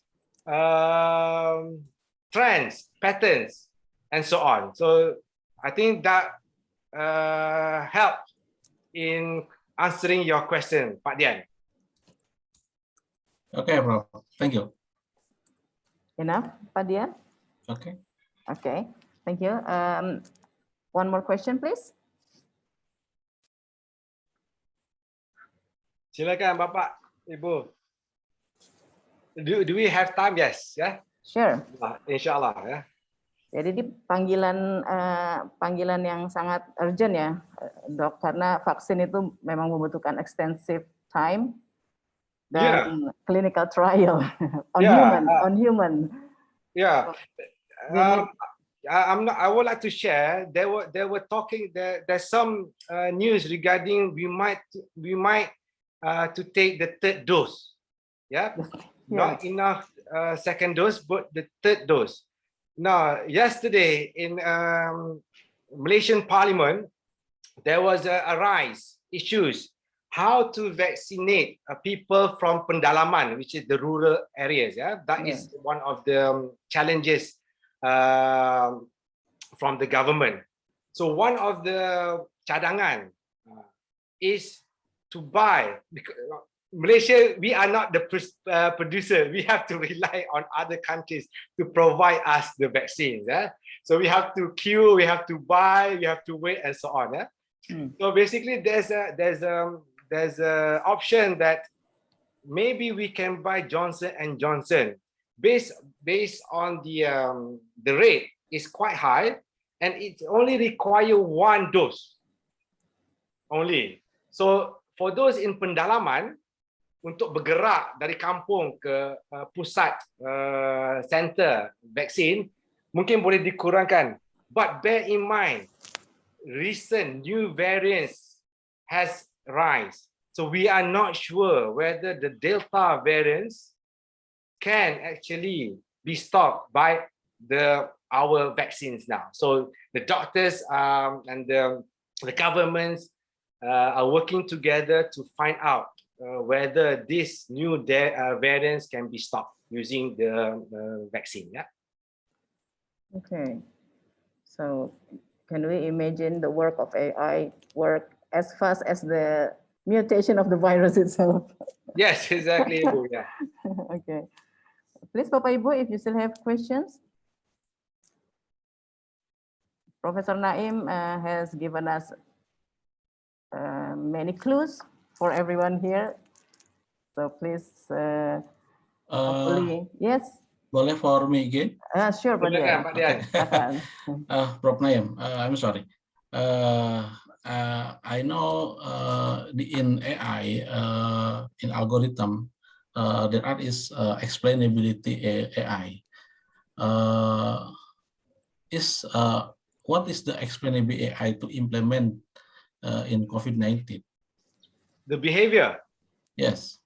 trends, patterns, and so on. So I think that helped in answering your question, Pak Dian. Okay, Prof. Thank you. Enough, Pak Dian? Okay. Okay, thank you. One more question, please. Silakan Bapak, Ibu. Do we have time? Yes, ya. Sure. Insyaallah, ya. Jadi ini panggilan yang sangat urgent ya, Dok, karena vaksin itu memang membutuhkan extensive time dan clinical trial on human. Yeah. I would like to share. They were talking. There's some news regarding we might to take the 3rd dose. Yeah, not enough second dose, but the 3rd dose. Now, yesterday in Malaysian Parliament, there was a rise issues how to vaccinate people from pendalaman, which is the rural areas. Yeah, that is one of the challenges from the government. So one of the cadangan is to buy, because Malaysia, we are not the producer. We have to rely on other countries to provide us the vaccines. So we have to queue, we have to buy, we have to wait, and so on. So basically, there's a option that maybe we can buy Johnson and Johnson based on the rate is quite high, and it only require 1 dose only. So for those in pendalaman, untuk bergerak dari kampung ke pusat center vaksin, mungkin boleh dikurangkan. But bear in mind, recent new variants has rise. So we are not sure whether the Delta variants can actually be stopped by our vaccines now. So the doctors and the governments are working together to find out whether these new variants can be stopped using the vaccine. Yeah. Okay. So can we imagine the work of AI work as fast as the mutation of the virus itself? Yes, exactly, Ibu. Yeah. Okay. Please, Bapak Ibu, if you still have questions. Professor Naim has given us many clues for everyone here. So please, hopefully, yes. Boleh for me again? Sure, Pak Dian. Okay. Prof. Naim, I'm sorry. I know in AI, in algorithm, there is explainability AI. What is the explainability AI to implement in COVID-19? The behavior. Yes.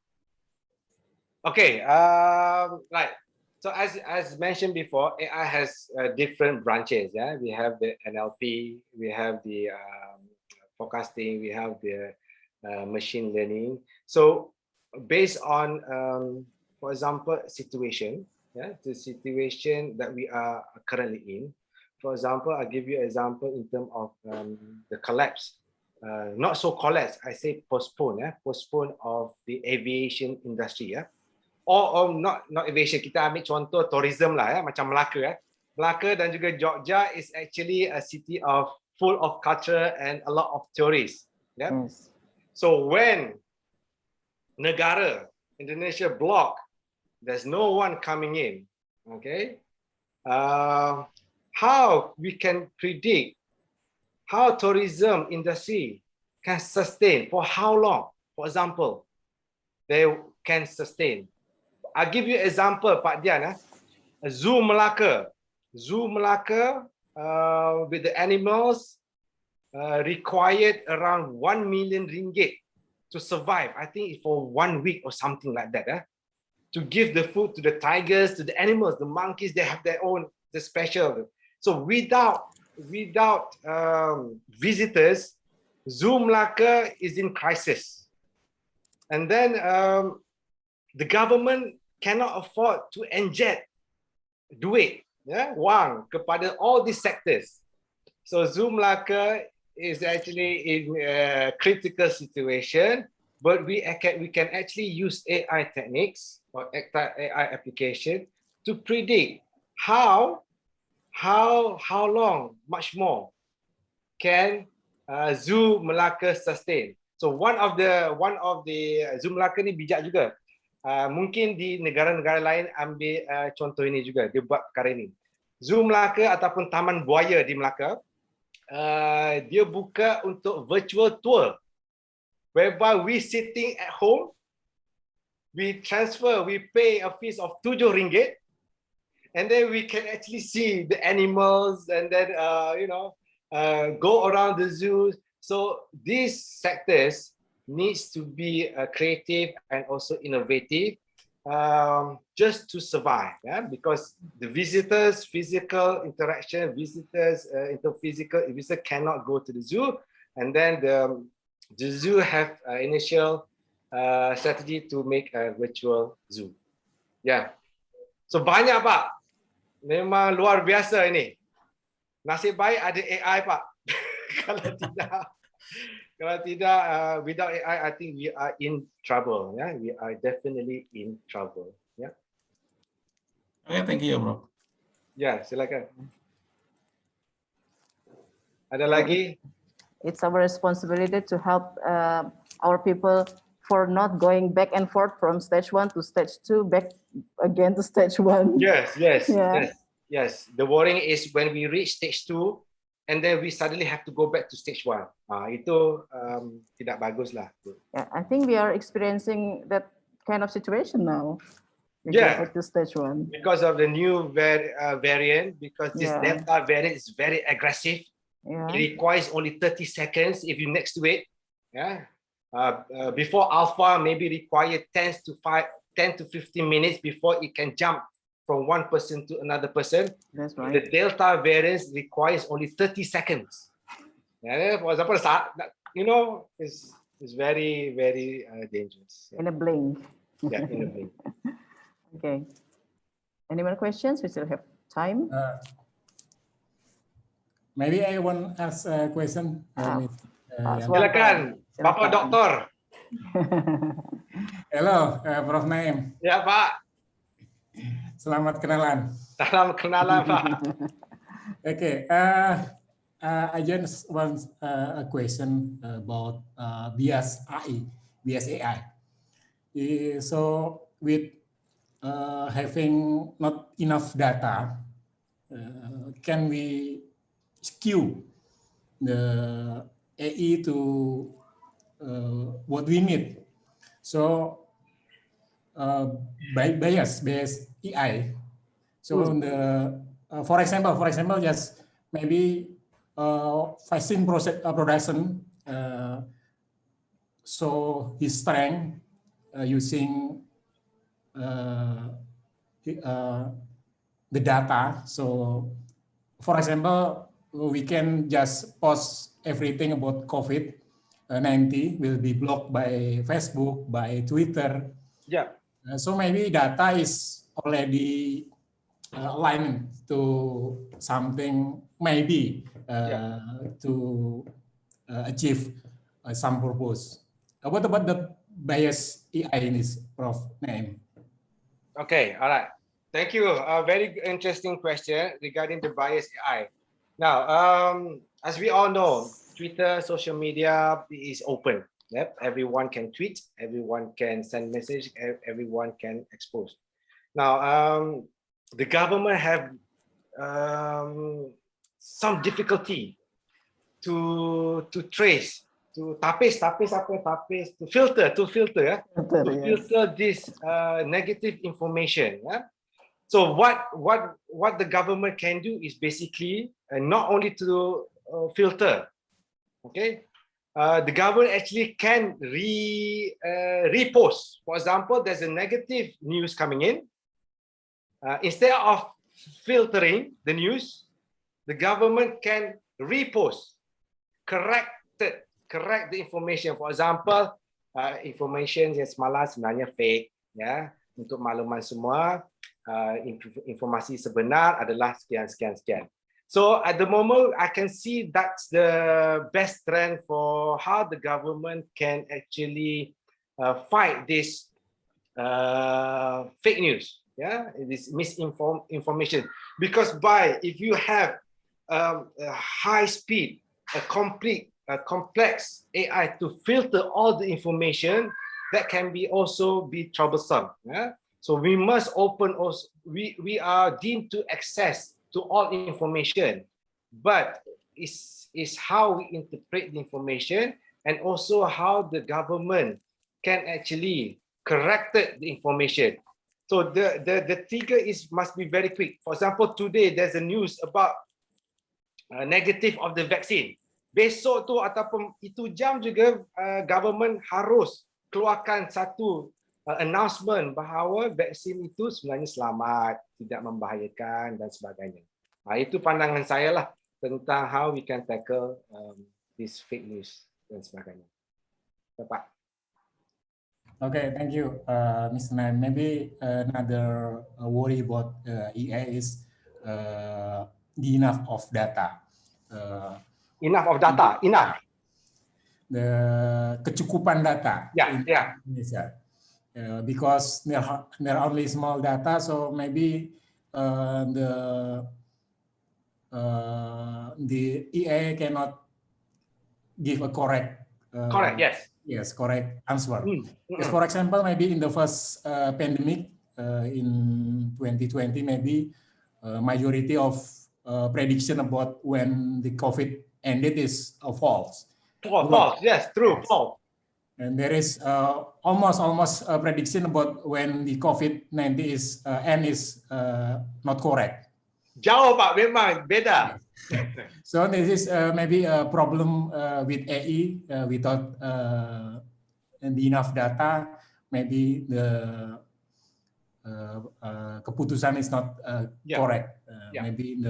Okay. Right. So as mentioned before, AI has different branches. Yeah, we have the NLP, we have the forecasting, we have the machine learning. So based on for example, situation, the situation that we are currently in. For example, I'll give you an example in terms of the collapse. Not so collapse, I say postpone of the aviation industry, or not aviation. Kita ambil contoh tourism lah, macam Melaka, Melaka dan juga Jogja is actually a city of full of culture and a lot of tourists. Yes. So when negara Indonesia block, there's no one coming in. Okay, how we can predict how tourism industry can sustain for how long? For example, they can sustain. I'll give you an example, Pak Dian. Zoo Melaka with the animals required around 1 million ringgit to survive. I think for 1 week or something like that. To give the food to the tigers, to the animals, the monkeys, they have their own, the special. So without visitors, Zoo Melaka is in crisis. And then the government cannot afford to inject duit, wang kepada all these sectors. So Zoo Melaka is actually in a critical situation, but we can actually use AI techniques or AI application to predict how long, much more can Zoo Melaka sustain. So one of the Zoo Melaka ni bijak juga. Mungkin di negara-negara lain ambil contoh ini juga, dia buat perkara ini. Zoo Melaka ataupun Taman Buaya di Melaka, dia buka untuk virtual tour, whereby we sitting at home, we pay a fees of 7 ringgit, and then we can actually see the animals and then go around the zoo. So these sectors needs to be creative and also innovative, just to survive, because the visitors, physical interaction, visitors cannot go to the zoo, and then the zoo have initial strategy to make a virtual zoo. So banyak Pak, memang luar biasa ini. Nasib baik ada AI Pak. Kalau tidak, without AI, I think we are in trouble. We are definitely in trouble. Okay, thank you, bro. Silakan. Ada lagi? It's our responsibility to help our people for not going back and forth from stage 1 to stage 2, back again to stage 1. Yes. The worrying is when we reach stage 2, and then we suddenly have to go back to stage 1. Itu tidak bagus lah. I think we are experiencing that kind of situation now. We go back to stage 1. Because of the new variant, because this Delta variant is very aggressive. It requires only 30 seconds if you next to it. Before Alpha, maybe require 10 to 15 minutes before it can jump from one person to another person. That's right. The Delta variant requires only 30 seconds. For example, it's very, very dangerous. In a blink. In a blink. Okay. Any more questions? We still have time. Maybe I want to ask a question. Silakan, Bapak Doktor. Hello, Prof Naim. Ya Pak. Selamat kenalan. Salam kenalan Pak. Okay, I just want a question about bias AI. So with having not enough data, can we skew the AI to what we need? So bias AI. So for example, just maybe vaccine production. So his strength using the data. So for example, we can just post everything about COVID-19 will be blocked by Facebook, by Twitter. So maybe data is already aligned to something maybe to achieve some purpose. What about the bias AI in this, Prof? Name? Okay, all right. Thank you. A very interesting question regarding the bias AI. Now, as we all know, Twitter, social media is open. Yep, everyone can tweet, everyone can send message, everyone can expose. Now, the government have some difficulty to trace, to filter this negative information. Yeah? So what the government can do is basically not only to filter, okay. The government actually can repost. For example, there's a negative news coming in. Instead of filtering the news, the government can repost, correct the information. For example, information yang semalam sebenarnya fake, ya. Untuk makluman semua, informasi sebenar adalah sekian. So at the moment, I can see that's the best trend for how the government can actually fight this fake news, yeah, this misinformation. Because if you have a high speed, a complex AI to filter all the information, that can also be troublesome. Yeah? So we must open. Also, we are deemed to access to all information, but is how we interpret the information, and also how the government can actually correct the information. So the trigger must be very quick. For example, today there's a news about negative of the vaccine. Besok tu ataupun itu jam juga government harus keluarkan satu announcement bahawa vaksin itu sebenarnya selamat, tidak membahayakan dan sebagainya. Itu pandangan saya lah tentang how we can tackle this fake news dan sebagainya. Bapak. Okay, thank you, Mr. Naim. Maybe another worry about EA is the enough of data. The kecukupan data in Indonesia. Because there are only small data, so maybe the EA cannot give a correct answer. Yes, for example, maybe in the first pandemic in 2020, maybe majority of prediction about when the COVID ended is false. False, yes, true, false. And there is almost a prediction about when the COVID-19 end is not correct. Jauh Pak, memang beda. So this is maybe a problem with AI without enough data. Maybe the keputusan is not correct. Maybe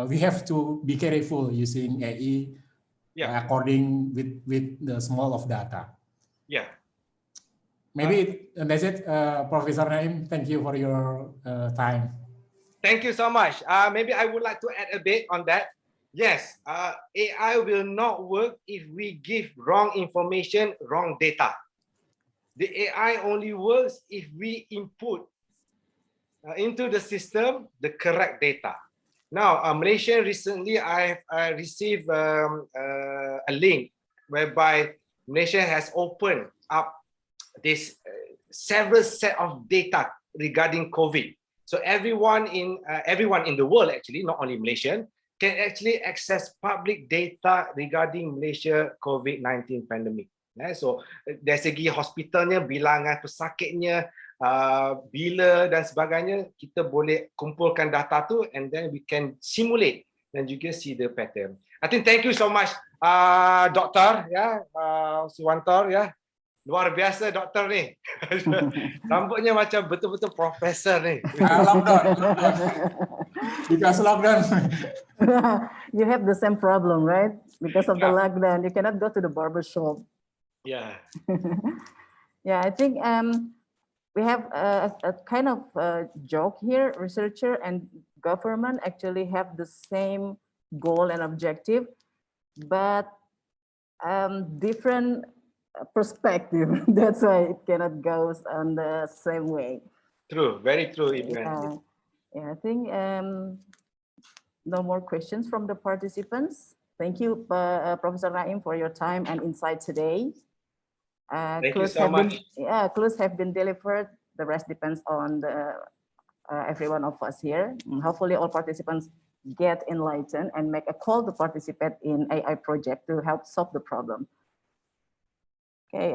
we have to be careful using AI. According with the small of data. Maybe that's it, Professor Naim. Thank you for your time. Thank you so much. Maybe I would like to add a bit on that. Yes, AI will not work if we give wrong information, wrong data. The AI only works if we input into the system the correct data. Now, Malaysia recently, I received a link whereby Malaysia has opened up this several set of data regarding COVID. So everyone in the world, actually, not only Malaysian, can actually access public data regarding Malaysia COVID-19 pandemic. So dari segi hospitalnya, bilangan pesakitnya, bila dan sebagainya, kita boleh kumpulkan data tu and then we can simulate dan juga see the pattern. I think thank you so much, Doktor, Suwantor, luar biasa doktor ni. Rambutnya macam betul-betul profesor ni. Lockdown. Because lockdown. You have the same problem, right? Because of the lockdown, you cannot go to the barber shop. Yeah. Yeah, I think we have a kind of joke here. Researcher and government actually have the same goal and objective, but different perspective. That's why it cannot go on the same way. True. Very true, Ibu Yanti. Yeah, I think no more questions from the participants. Thank you, Professor Naim, for your time and insight today. Thank you so much. Clues have been delivered. The rest depends on the every one of us here. Hopefully, all participants get enlightened and make a call to participate in AI project to help solve the problem. Okay.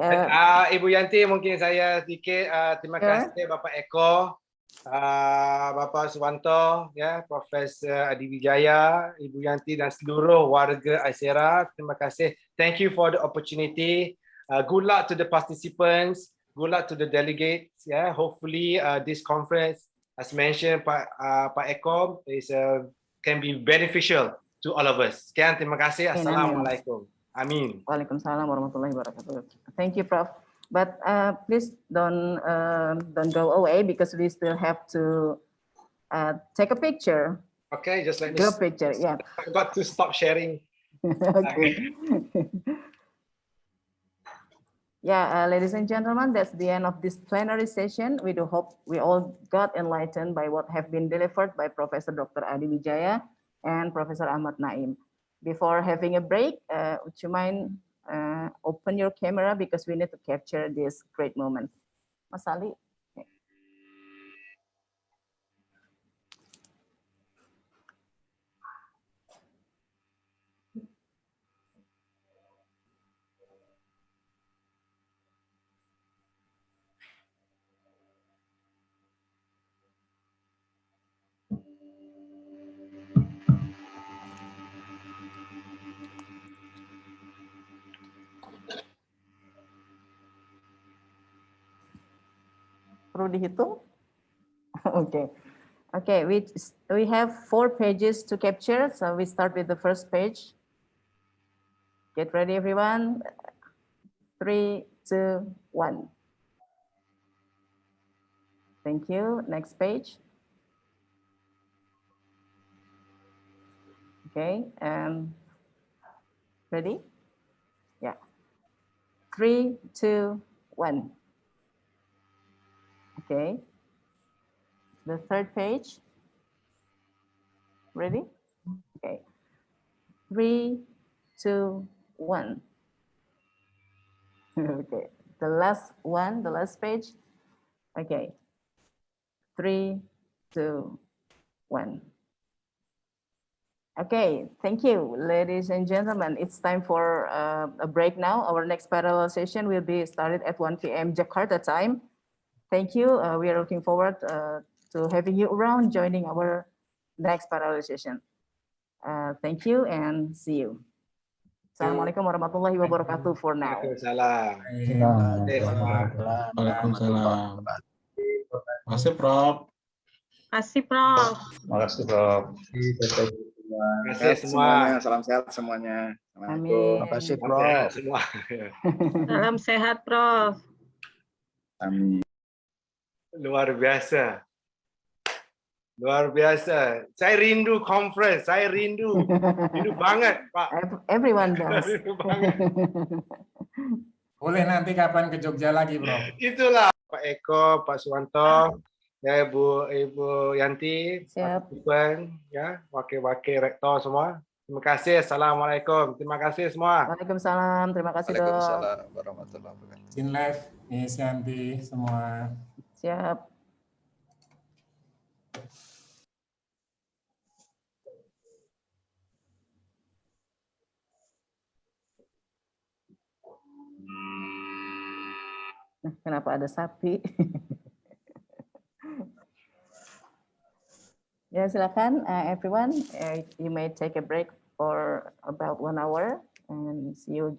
Ibu Yanti, mungkin saya sedikit terima kasih Bapak Eko, Bapak Suwanto, ya, Profesor Adiwijaya, Ibu Yanti dan seluruh warga Icera. Terima kasih. Thank you for the opportunity. Good luck to the participants. Good luck to the delegates. Yeah, hopefully this conference, as mentioned Pak Eko, is can be beneficial to all of us. Sekian, terima kasih. Assalamualaikum. Amin. Waalaikumsalam warahmatullahi wabarakatuh. Thank you, Prof. But please don't go away because we still have to take a picture. Okay, just let me. Group picture, yeah. I forgot to stop sharing. Okay. Yeah, ladies and gentlemen, that's the end of this plenary session. We do hope we all got enlightened by what have been delivered by Professor Dr. Adiwijaya and Professor Ahmad Naim. Before having a break, would you mind open your camera because we need to capture this great moment. Mas Ali. Okay. Perlu dihitung? Okay. Okay, we have 4 pages to capture. So we start with the first page. Get ready, everyone. 3, 2, 1. Thank you. Next page. Okay, ready? Yeah. 3, 2, 1. Okay. The third page. Ready? Okay. 3, 2, 1. Okay. The last one, the last page. Okay. 3, 2, 1. Okay, thank you, ladies and gentlemen. It's time for a break now. Our next parallel session will be started at 1 p.m. Jakarta time. Thank you. We are looking forward to having you around joining our next parallel session. Thank you and see you. Assalamualaikum warahmatullahi wabarakatuh for now. Waalaikumsalam. Waalaikumsalam. Terima kasih, Prof. Kasih, Prof. Makasih, Prof. Terima kasih semua. Salam sehat semuanya. Amin. Terima kasih, Prof. Semua. Salam sehat, Prof. Amin. Luar biasa. Luar biasa. Saya rindu conference. Saya rindu banget, Pak. Everyone does. Rindu banget. Boleh nanti kapan ke Jogja lagi, Bro? Itulah Pak Eko, Pak Suwanto, ya Ibu Yanti, partisipan, ya wakil-wakil rektor semua. Terima kasih. Assalamualaikum. Terima kasih semua. Waalaikumsalam. Terima kasih, Dok. Waalaikumsalam warahmatullahi wabarakatuh. Sin live, Miss Yanti, semua. Siap. Nah, kenapa ada sapi? Ya, silakan everyone. You may take a break for about 1 hour and see you again.